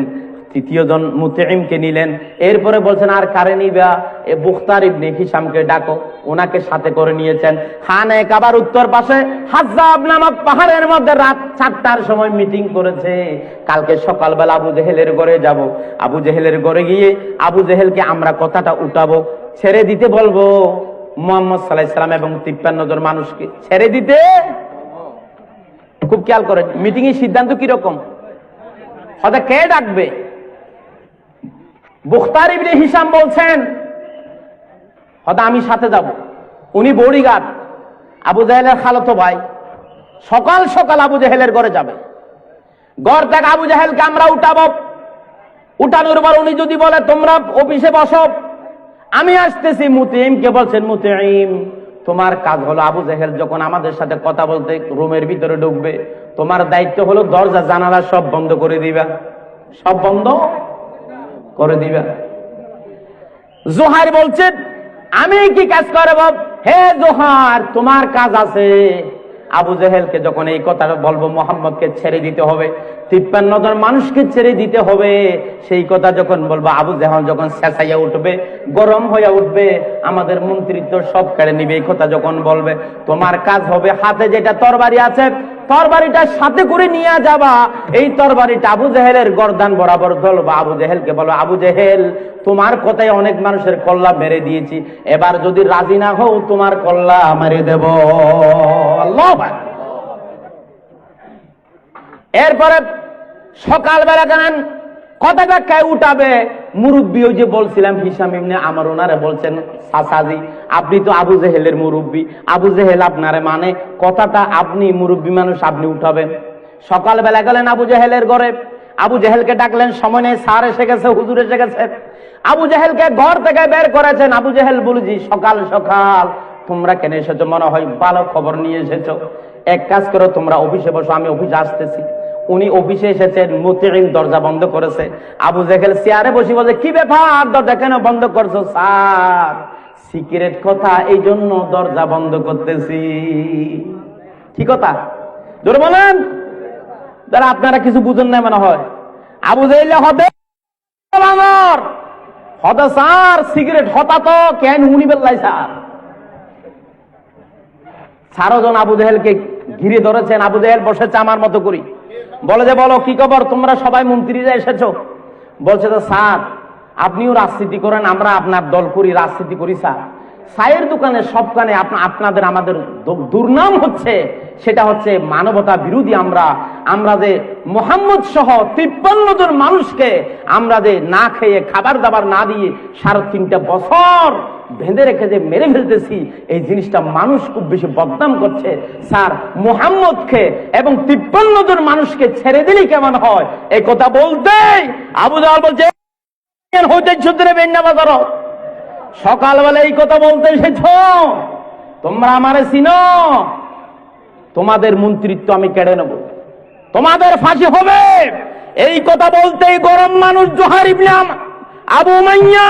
তৃতীয় জন মুতঈমকে নিলেন। এরপরে বলছেন আর কারে নিবা? এ বুখতার ইবনে হিশামকে ডাকো, ওনাকে সাথে করে নিয়েছেন। খানে কাবার উত্তর পাশে হাজ্জাব নামক পাহাড়ের মধ্যে রাত 4টার সময় মিটিং করেছে। কালকে সকালবেলা আবু জেহেলের ঘরে যাব। আবু জেহেলের ঘরে গিয়ে আবু জেহেলকে আমরা কথাটা উঠাবো, ছেড়ে দিতে বলবো মুহাম্মদ সাল্লাল্লাহু আলাইহি সাল্লাম এবং 53 জন মানুষকে ছেড়ে দিতে। খুব খেয়াল করেন মিটিং এর সিদ্ধান্ত কি রকম, হয়তো কে ডাকবে। বুখতার ইবনে হিশাম বলছেন হয়তো আমি সাথে যাব, উনি বডিগার্ড, আবু জেহেলের খালাতো ভাই। সকাল সকাল আবু জেহেলের ঘরে যাবে, ঘর থেকে আবু জেহেলকে আমরা উঠাবো। উঠানোর পর উনি যদি বলে তোমরা অফিসে বসো, আমি আসতেছি। মুতঈমকে বলছেন মুতঈম তোমার কাজ হলো আবু জেহেল যখন আমাদের সাথে কথা বলতে রুমের ভিতরে ঢুকবে, তোমার দায়িত্ব হলো দরজা জানালা সব বন্ধ করে দিবা, সব বন্ধ করে দিবা। জোহার বলছেন আমি কি কাজ করব? হে জোহার তোমার কাজ আছে। আবু জেহেলকে যখন এই কথাটা বলবো মুহাম্মদকে ছেড়ে দিতে হবে, 53 জন মানুষকে ছেড়ে দিতে হবে, সেই কথা যখন বলবো আবু জেহেল যখন চেঁচাইয়া উঠবে, গরম হয়ে উঠবে, আমাদের মন্ত্রিত্ব সব কেড়ে নিবে। এই কথা যখন বলবে তোমার কাজ হবে হাতে যেটা তরবারি আছে তরবারিটা সাথে করে নিয়ে যাবা। এই তরবারিটা আবু জেহেলের গর্দান বরাবর ধরবা। আবু জেহেলকে বলো আবু জেহেল তোমার কথায় অনেক মানুষের কল্লা মেরে দিয়েছি, এবার যদি রাজি না হও তোমার কল্লা মেরে দেব। আল্লাহু আকবার। এরপরে সকালবেলা জানেন কথাটা কে উঠাবে? মুরব্বী, ওই যে বলছিলাম হিশাম ইবনে আমর, ওনারে বলছেন চাচাজি আপনি তো আবু জেহেলের মুরব্বী, আবু জেহেল আপনারে মানে, কথাটা আপনি মুরব্বী মানুষ আপনি উঠাবেন। সকালবেলা গেলেন আবু জেহেলের ঘরে, আবু জেহেলকে ডাকলেন, সময় নেই, স্যার এসে গেছে, হুজুর এসে গেছে। আবু জেহেলকে ঘর থেকে বের করেছেন। আবু জেহেল বলছি সকাল সকাল তোমরা কেন এসেছো? মনে হয় ভালো খবর নিয়ে এসেছো। এক কাজ করো তোমরা অফিসে বসো, আমি অফিসে আসতেছি। উনি অফিসে এসেছেন, মুতঈম দরজা বন্ধ করেছে। আবু জেহেল চেয়ারে বসে বলে কি ব্যাপার দরজা কেন বন্ধ করছো? স্যার সিক্রেট কথা, এই জন্য দরজা বন্ধ করতেছি। কি কথা? জোরে বলেন। যারা আপনারা কিছু বুঝেন না মনে হয়। আবু জেহেল হবে হতা স্যার সিগারেট হতা তো কেন উনি বেল্লাই স্যার। 4 জন আবু জেহেলকে ঘিরে ধরেছেন। আবু জেহেল বসেছে আমার মতো করি, বলে যে বলো কি খবর, তোমরা সবাই মন্ত্রীরা এসেছো? বলছে যে স্যার আপনিও রাজনীতি করেন, আমরা আপনার দল করি, রাজনীতি করি স্যার। চায়ের দোকানে সবখানে আপনাদের আমাদের দুর্নাম হচ্ছে, সেটা হচ্ছে মানবতা বিরোধী। আমরা যে মুহাম্মদ সহ 53 জন মানুষকে আমরা যে না খেয়ে খাবার দাবার না দিয়ে 3.5 বছর বেঁধে রেখে যে মেরে ফেলতেছি, এই জিনিসটা মানুষ খুব বেশি বদনাম করছে স্যার। মুহাম্মদকে এবং 53 জন মানুষকে ছেড়ে দিলেই কেমন হয়? এই কথা বলতেই আবু জাহেল বলছে হইতে ছুদ্রে বেন্না বাজার। সকালবেলা এই কথা বলতে এসেছ, তোমরা আমারে চিনো, তোমাদের মন্ত্রিত্ব আমি কেড়ে নেব, তোমাদের ফাঁসি হবে। এই কথা বলতেই গরম মানুষ জোহার ইবনে আবু উমাইয়া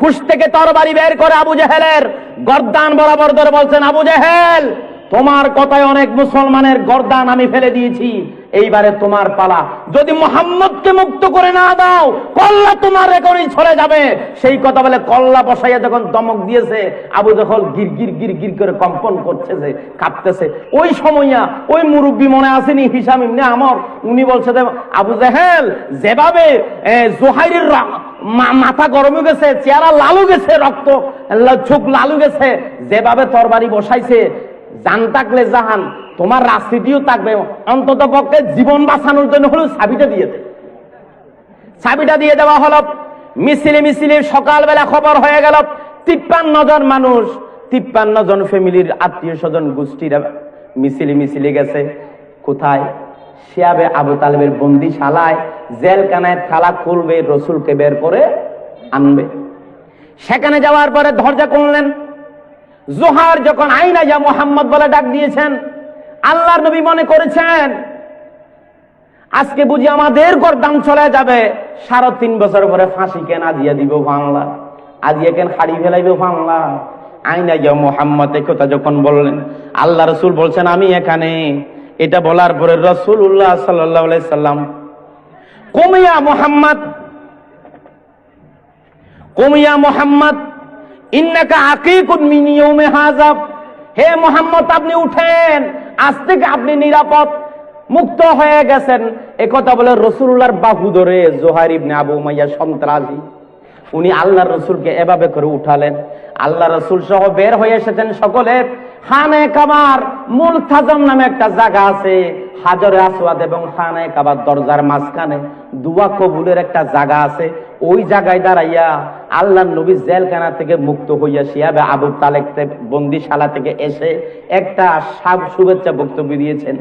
খুশ থেকে তরবারি বের করে আবু জেহেলের গর্দান বরাবর ধরে বলছেন আবু জেহেল তোমার কথায় অনেক মুসলমানের গর্দান আমি ফেলে দিয়েছি, এইবারে তোমার পালা। যদি মুহাম্মদকে মুক্ত করে না দাও কল্লা তোমার রেকর্ডই চলে যাবে। সেই কথা বলে কল্লা বসাইয়া যখন দমক দিয়েছে, আবু জেহেল গির গির গির গির করে কম্পন করছে, যে কাঁপতেছে। ওই সময়য়া ওই মুরব্বী মনে আসেনি হিশাম ইবনে আমর, উনি বলছে যে আবু জেহেল যেভাবে জোহাইরের মাথা গরম হয়ে গেছে, চেহারা লালু গেছে, রক্ত চোখ লালু গেছে, যেভাবে তরবারি বসাইছে, জান থাকলে জাহান, তোমার রাজনীতিও থাকবে, অন্তত পক্ষে জীবন বাঁচানোর জন্য হলো চাবিটা দিয়ে দেয়। চাবিটা দিয়ে দেওয়া হলো। মিছিলে মিছিলে সকালবেলা খবর হয়ে গেল 53 জন মানুষ, 53 জন ফ্যামিলির আত্মীয় স্বজন গোষ্ঠীরা মিছিলে মিছিলে গেছে কোথায়? শিয়াবে আবু তালেবের বন্দিশালায়, জেলখানায় তালা খুলবে, রসুলকে বের করে আনবে। সেখানে যাওয়ার পরে দরজা খুললেন। জোহার যখন আইনা যা মুহাম্মদ বলে ডাক দিয়েছেন, আল্লাহর নবী মনে করেছেন আজকে বুঝি আমাদের গর্দান চলে যাবে, 3.5 বছর পরে ফাঁসি কেন আজিয়া দিব বাংলা, আজিয়া কেন হাড়ি ফেলাইব বাংলা। আইনা যা মুহাম্মদ এই কথা যখন বললেন, আল্লাহ রসুল বলছেন আমি এখানে। এটা বলার পরে রাসূলুল্লাহ সাল্লাল্লাহু আলাইহি সাল্লাম কমিয়া মুহাম্মদ কুমিয়া মুহাম্মদ ইন্নাকা আকিকুন মিন ইয়াউমি হাযা, হে মুহাম্মদ আপনি উঠেন, আজ থেকে আপনি নিরাপদ, মুক্ত হয়ে গেছেন। একথা বলে রাসূলুল্লাহর বাহু ধরে জোহাইর ইবনে আবু উমাইয়া সন্ত্রাসী, উনি আল্লাহর রাসূলকে এভাবে করে উঠালেন। আল্লাহ রাসূল সহ বের হয়ে এসেছেন সকলে। খানে কাবার মুলতাজম নামে একটা জায়গা আছে, হাজরে আসওয়াদ এবং খানে কাবার দরজার মাঝখানে দুয়া কবুলের একটা জায়গা আছে। ওই জায়গায় দাঁড়াইয়া আল্লাহর নবী জেলখানা থেকে মুক্ত হইয়া শিয়াবে আবু তালেব বন্দিশালা থেকে এসে একটা শুভেচ্ছা বক্তব্য দিয়েছেন।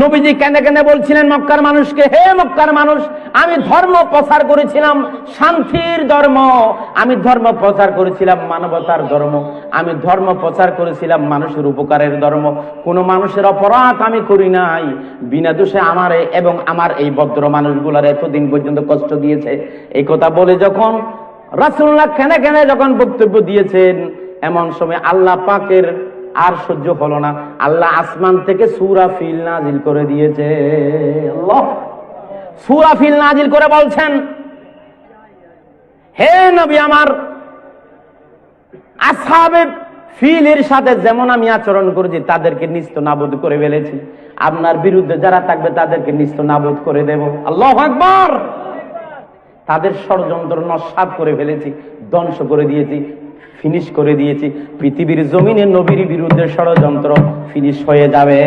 নবীজি কেনে কেনে বলছিলেন মক্কার মানুষকে, হে মক্কার মানুষ, আমি ধর্ম প্রচার করেছিলাম শান্তির ধর্ম, আমি ধর্ম প্রচার করেছিলাম মানবতার ধর্ম, আমি ধর্ম প্রচার করেছিলাম মানুষের উপকারের ধর্ম। কোন মানুষের অপরাধ আমি করি নাই, বিনা দোষে আমারে এবং আমার এই ভদ্র মানুষগুলার এতদিন পর্যন্ত কষ্ট দিয়েছে। এই কথা বলে যখন রাসূলুল্লাহ কেনে কেনে যখন বক্তব্য দিয়েছেন, এমন সময় আল্লাহ পাকের আর সহ্য হলো না, আল্লাহ আসমান থেকে সূরা ফিল নাজিল করে দিয়েছে। আল্লাহ সূরা ফিল নাজিল করে বলছেন, হে নবী আমার, আসহাবে ফিলের সাথে যেমন আমি আচরণ করেছি তাদেরকে নিস্তানাবুদ করে ফেলেছি, আপনার বিরুদ্ধে যারা থাকবে তাদেরকে নিস্তানাবুদ করে দেব। আল্লাহু আকবার। তাদের ষড়যন্ত্র নস্যাৎ করে ফেলেছি, ধ্বংস করে দিয়েছি, ফিনিশ করে দিয়েছি। পৃথিবীর জমিনে নবীর বিরুদ্ধে ষড়যন্ত্র ফিনিশ হয়ে যাবে।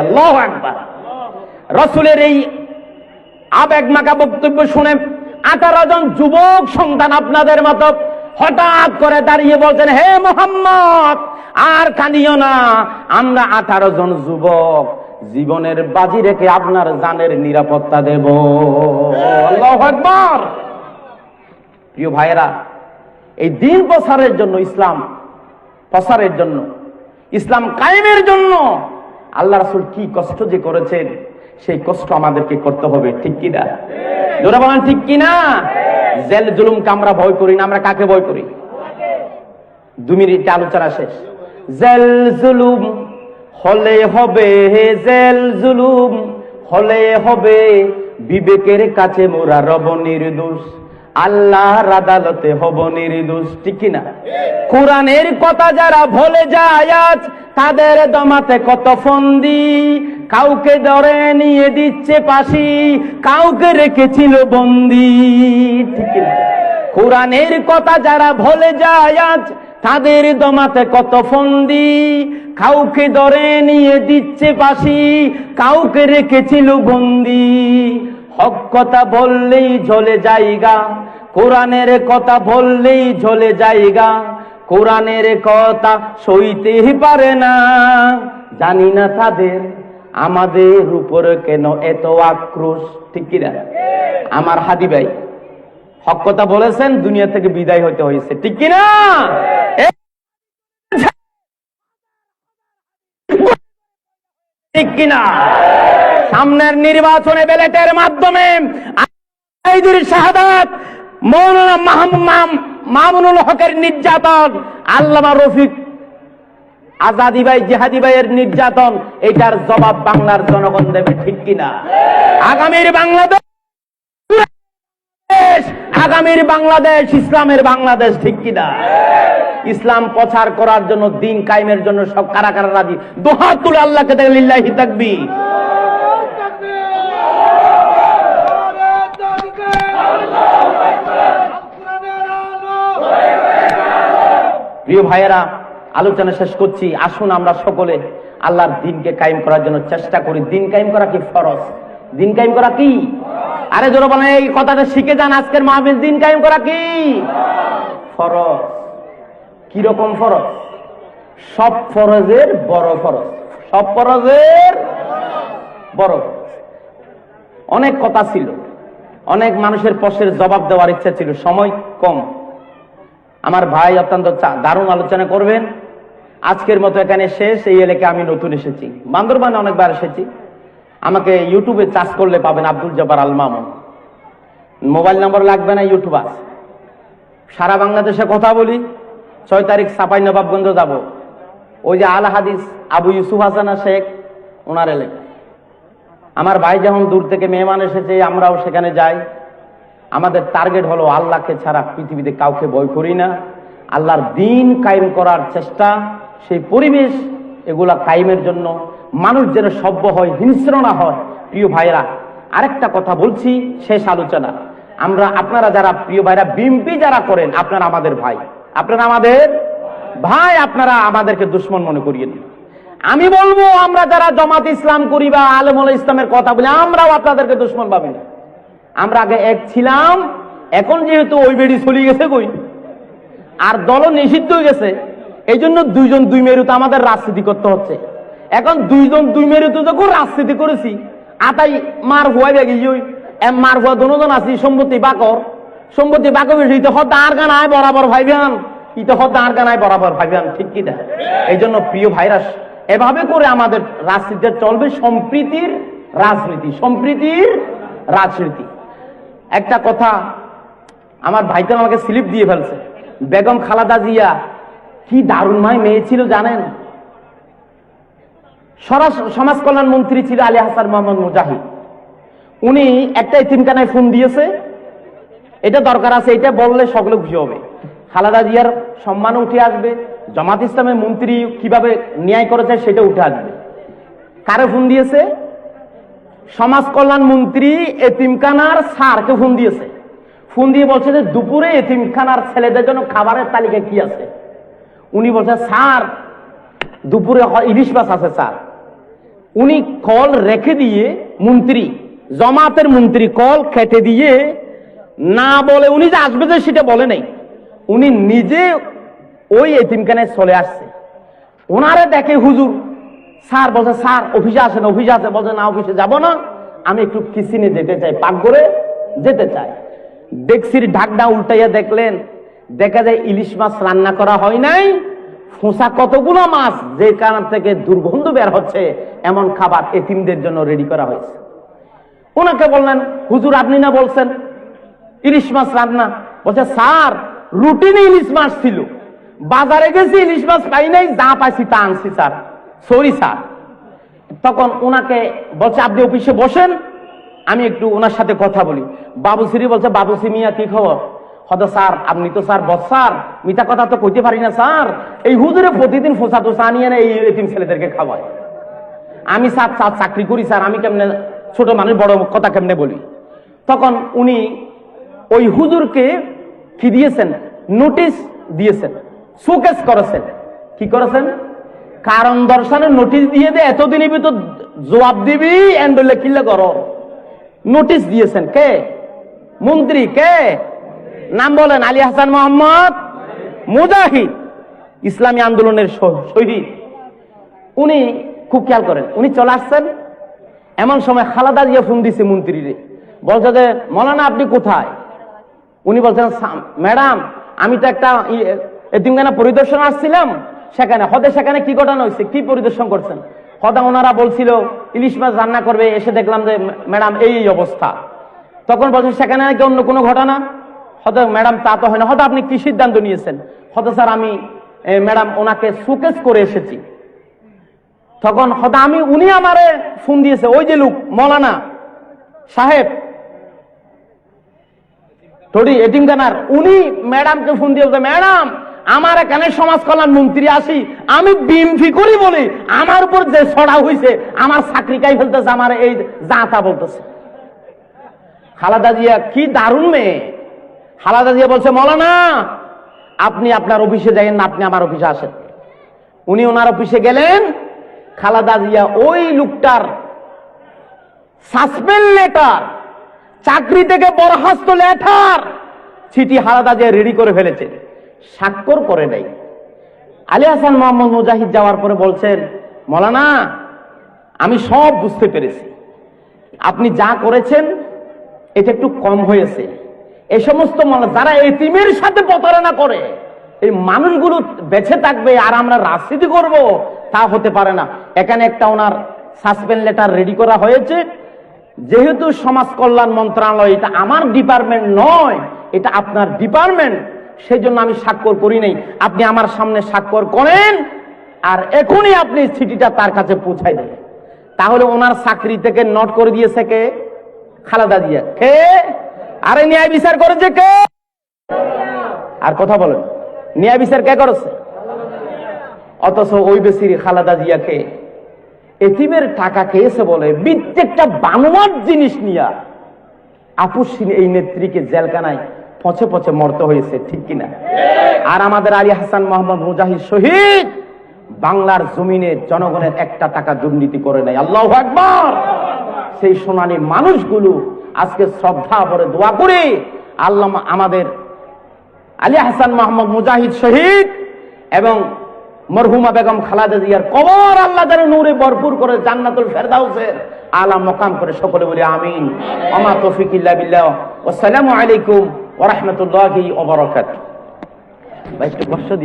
আল্লাহু আকবার। রাসূলের এই আবেগমাখা বক্তব্য শুনে 18 জন যুবক সন্তান আপনাদের মতো হঠাৎ করে দাঁড়িয়ে বলছেন, হে মুহাম্মদ আর কাঁদিও না, আমরা 18 জন যুবক জীবনের বাজি রেখে আপনার জানের নিরাপত্তা দেব। আল্লাহু আকবার। প্রিয় ভাইয়েরা, এই দিন প্রসারের জন্য, ইসলাম প্রসারের জন্য, ইসলাম কায়েমের জন্য আল্লাহ রাসূল কি কষ্ট যে করেছেন, সেই কষ্ট আমাদেরকে করতে হবে, ঠিক কিনা? জোরে বলেন ঠিক কিনা? জেল জুলুমকে আমরা ভয় করি না, আমরা কাকে ভয় করি? 2 মিনিটে আলোচনা শেষ। জেল জুলুম হলে হবে, জেল জুলুম হলে হবে, বিবেকের কাছে মোরা রব নির্দোষ, আল্লাহর আদালতে হব নির্দোষ, ঠিক কিনা? কোরআনের কথা যারা ভুলে যায় আজ, তাদের দমাতে কত ফন্দি, কাউকে ধরে নিয়ে দিচ্ছে ফাঁসি, কাউকে রেখেছিল বন্দি, ঠিক কিনা? কোরআনের কথা যারা ভুলে যায় আজ, তাদের দমাতে কত ফন্দি, কাউকে ধরে নিয়ে দিচ্ছে ফাঁসি, কাউকে রেখেছিল বন্দি। হক কথা বললেই ঝলে যায়গা, কোরআনের কথা বললেই ঝলে যায়গা, কোরআনের কথা সইতেই পারে না, জানি না তাদের আমাদের উপর কেন এত আক্রোশ, ঠিক কিনা? আমার হাদি ভাই হক কথা বলেছেন, দুনিয়া থেকে বিদায় হতে হয়েছে, ঠিক কিনা? ঠিক কিনা? সামনের নির্বাচনে ব্যালটের মাধ্যমে শাহাদাত, মৌলানা মামুনুল হকের নির্যাতন, আল্লামা রফিক আজাদি ভাই জিহাদি ভাইয়ের নির্যাতন, এটার জবাব বাংলার জনগণ দেবে, ঠিক কিনা? আগামীর বাংলাদেশ, আগামীর বাংলাদেশ ইসলামের বাংলাদেশ, ঠিক কিনা? ইসলাম প্রচার করার জন্য, দিন কায়েমের জন্য সব কারা কারা রাজি? দুহাত তুলে আল্লাহকে দেখে লিল্লাহি তাকবীর। প্রিয় ভাইয়েরা, আলোচনা শেষ করছি। আসুন আমরা সকলে আল্লাহর দিনকে কায়েম করার জন্য চেষ্টা করি। দিন কায়েম করা কি ফরজ? দিন কায়েম করা কি? আরে জোরে বলেন, এই কথাটা শিখে যান আজকের মাহফিল। দিন কায়েম করা কি ফরজ? কি রকম ফরজ? সব ফরজের বড় ফরজ, সব ফরজের বড় ফরজ। অনেক কথা ছিল, অনেক মানুষের প্রশ্নের জবাব দেওয়ার ইচ্ছা ছিল, সময় কম। আমার ভাই অত্যন্ত দারুণ আলোচনা করবেন। আজকের মতো এখানে শেষ। এই এলাকায় আমি নতুন এসেছি, বান্দরবানে অনেকবার এসেছি। আমাকে ইউটিউবে চার্জ করলে পাবেন আব্দুল জব্বার আল মামুন। মোবাইল নম্বর লাগবে না, ইউটিউব আছে। সারা বাংলাদেশে কথা বলি। 6 তারিখ চাঁপাইনবাবগঞ্জ যাব, ওই যে আল হাদিস আবু ইউসুফ হাসানা শেখ, ওনার এলাকায়। আমার ভাই যখন দূর থেকে মেহমান এসেছে, আমরাও সেখানে যাই। আমাদের টার্গেট হলো আল্লাহকে ছাড়া পৃথিবীতে কাউকে ভয় করি না, আল্লাহর দিন কায়েম করার চেষ্টা, সেই পরিবেশ এগুলা কায়েমের জন্য মানুষ যেন সভ্য হয়, হিংস্র না হয়। প্রিয় ভাইরা, আরেকটা কথা বলছি, শেষ আলোচনা। আপনারা যারা প্রিয় ভাইরা বিএনপি যারা করেন, আপনারা আমাদের ভাই, আপনারা আমাদের ভাই, আপনারা আমাদেরকে দুশ্মন মনে করিয়ে দিন। আমি বলবো আমরা যারা জামাত ইসলাম করি বা আলেমুল ইসলামের কথা বলি, আমরাও আপনাদেরকে দুশ্মন ভাবি না। আমরা আগে এক ছিলাম, এখন যেহেতু ওই বেড়ি চলে গেছে কই, আর দল নিষিদ্ধ হয়ে গেছে, এই জন্য দুইজন দুই মেরুতে আমাদের রাজনীতি করতে হচ্ছে। এখন দুইজন দুই মেরুতে যখন রাজনীতি করেছি, আতাই মার ভুয়া বেগে মার ভুয়া দুজন আছি, সম্পত্তি বাকর বেশি হদ আর গানায় বরাবর ভাইবেন, ইতে হদ আর গানায় বরাবর ভাইবেন, ঠিক কি না? এই জন্য প্রিয় ভাইরাস, এভাবে করে আমাদের রাজনীতি চলবে, সম্প্রীতির রাজনীতি, সম্প্রীতির রাজনীতি। একটা কথা, আমার ভাইটা আমাকে স্লিপ দিয়ে ফেলছে, বেগম খালেদা জিয়া কি দারুণ মেয়ে ছিল জানেন? সমাজ কল্যাণ মন্ত্রী ছিল আলী হাসান মোহাম্মদ মুজাহিদ। উনি একটা এতিমখানায় ফোন দিয়েছে, এটা দরকার আছে, এটা বললে সকলে খুশি হবে, খালেদা জিয়ার সম্মান উঠে আসবে, জামাত ইসলামের মন্ত্রী কিভাবে ন্যায় করেছে সেটা উঠে আসবে। কারে ফোন দিয়েছে? সমাজ কল্যাণ মন্ত্রী এতিমখানার স্যারকে ফোন দিয়েছে। ফোন দিয়ে বলছে যে দুপুরে এতিমখানার ছেলেদের জন্য খাবারের তালিকা কি আছে। উনি বলছে স্যার দুপুরে ইলিশ মাছ আছে স্যার। উনি কল রেখে দিয়ে, মন্ত্রী, জামাতের মন্ত্রী কল কেটে দিয়ে, না বলে, উনি যে আসবে যে সেটা বলে নাই, উনি নিজে ওই এতিমখানায় চলে আসছে। ওনারে দেখে হুজুর, স্যার বলছে স্যার অফিসে আসেন, অফিসে আছে, বলছে না অফিসে যাব না, আমি একটু কিচেনে যেতে চাই, পাকঘরে যেতে চাই। ডেক্সির ঢাকনা উল্টাইয়া দেখলেন, দেখা যায় ইলিশ মাছ রান্না করা হয় নাই, ফোঁসা কতগুলো মাছ, যে কারণ থেকে দুর্গন্ধ বের হচ্ছে, এমন খাবার এতিমদের জন্য রেডি করা হয়েছে। ওনাকে বললেন হুজুর আপনি না বলছেন ইলিশ মাছ রান্না, বলছে স্যার রুটিনে ইলিশ মাছ ছিল, বাজারে গেছি ইলিশ মাছ পাই নাই, যা পাইছি তা আনছি স্যার, সরি স্যার। তখন ওনাকে বলছে আপনি অফিসে বসেন, আমি একটু ওনার সাথে কথা বলি। বাবুসিরি বলছে বাবুসি মিয়া কি খবর? হয়তো স্যার আপনি তো স্যার বস স্যার, মিথ্যা কথা তো কইতে পারি না স্যার, এই হুজুরে প্রতিদিন ফোসা টোসা নিয়ে না এই এতিম ছেলেদেরকে খাওয়ায়। আমি স্যার চাকরি করি স্যার, আমি কেমনে ছোট মানুষ বড় কথা কেমনে বলি? তখন উনি ওই হুজুরকে কি দিয়েছেন? নোটিশ দিয়েছেন, শোকেস করেছেন। কি করেছেন? কারণ দর্শনের নোটিশ দিয়ে দে, এতদিনের ভিতর জবাব দিবি, এন্ডলে কিল্লে করো, নোটিশ দিয়েছেন। কে? মন্ত্রী। কে? নাম বলেন। আলী হাসান মোহাম্মদ মুজাহিদ, ইসলামী আন্দোলনের শহীদ। উনি খুব খেয়াল করেন, উনি চলে আসছেন, এমন সময় খালেদা জিয়া ফোন দিছে মন্ত্রীরে, বলছে যে মৌলানা আপনি কোথায়? উনি বলছেন ম্যাডাম আমি তো একটা এতিমখানা পরিদর্শন আসছিলাম, সেখানে কি ঘটনা হয়েছে? কি পরিদর্শন করছেন? ওনারা বলছিল ইলিশ মাছ রান্না করবে, এসে দেখলাম যে ম্যাডাম এই অবস্থা। তখন বলছেন সেখানে নাকি অন্য কোনো ঘটনা? ম্যাডাম তা তো হয় না। আপনি কি সিদ্ধান্ত নিয়েছেন? স্যার আমি ম্যাডাম ওনাকে শোকেস করে এসেছি। তখন উনি আমারে ফোন দিয়েছে, ওই যে লোক মৌলানা সাহেব থোড়ি এতিমখানার, উনি ম্যাডামকে ফোন দিয়ে বলছে ম্যাডাম আমার এখানে সমাজ কল্যাণ মন্ত্রী আসি, আমি বিএমপি করি বলি আমার উপর যে ছড়া হয়েছে, আমার চাকরি কাই ফেলতেছে, আমার এই জাতা বলতেছে। খালেদা জিয়া কি দারুণ মেয়ে। খালেদা জিয়া বলছে মৌলানা আপনি আপনার অফিসে যাইয়েন না, আপনি আমার অফিসে আসেন। উনি ওনার অফিসে গেলেন। খালেদা জিয়া ওই লোকটার সাসপেন্ড লেটার, চাকরি থেকে বরখাস্ত লেটার চিঠি খালেদা জিয়া রেডি করে ফেলেছে, স্বাক্ষর করে নাই। আলী হাসান মোহাম্মদ মুজাহিদ যাওয়ার পরে বলছেন মৌলানা আমি সব বুঝতে পেরেছি, আপনি যা করেছেন এটা একটু কম হয়েছে। এই সমস্ত যারা এতিমের সাথে প্রতারণা করে এই মানুষগুলো বেঁচে থাকবে আর আমরা রাজনীতি করব, তা হতে পারে না। এখানে একটা ওনার সাসপেন্ড লেটার রেডি করা হয়েছে। যেহেতু সমাজ কল্যাণ মন্ত্রণালয় এটা আমার ডিপার্টমেন্ট নয়, এটা আপনার ডিপার্টমেন্ট, সেই জন্য আমি স্বাক্ষর করি নাই। আপনি আমার সামনে স্বাক্ষর করেন আর এখনই আপনি চিঠিটা তার কাছে পৌঁছাই দেন। তাহলে ওনার চাকরি থেকে নোট করে দিয়েছে কে? খালেদা জিয়া। কে? আরে ন্যায় বিচার করেছে কে? আর কথা বলেন, ন্যায় বিচার কে করেছে? অথচ ওই বেশির খালেদা জিয়াকে এতিমের টাকা খেয়েছে বলে প্রত্যেকটা বানোয়ার জিনিস নিয়ে আপুসিন এই নেত্রীকে জেলখানায় পচে পচে মরতে হয়েছে, ঠিক কিনা? আর আমাদের আলী হাসান মোহাম্মদ মুজাহিদ শহীদ বাংলার জমিনে জনগণের একটা টাকা দুর্নীতি করে নাই। আল্লাহু আকবার। সেই সোনালী মানুষগুলো আজকে শ্রদ্ধা ভরে দোয়া করে আল্লাহ আমাদের আলী হাসান মোহাম্মদ মুজাহিদ শহীদ এবং মরহুমা বেগম খালেদা জিয়ার কবর আল্লাহ যেন নূরে ভরপুর করে জান্নাতুল ফেরদাউসের আলা মকাম করে সকলে বলি আমিন। ওমা তৌফিক ইল্লা বিল্লাহ। আসসালামু আলাইকুম ওয়া রাহমাতুল্লাহি ওয়া বারাকাতুহু। ভাই একটু কষ্ট দিয়ে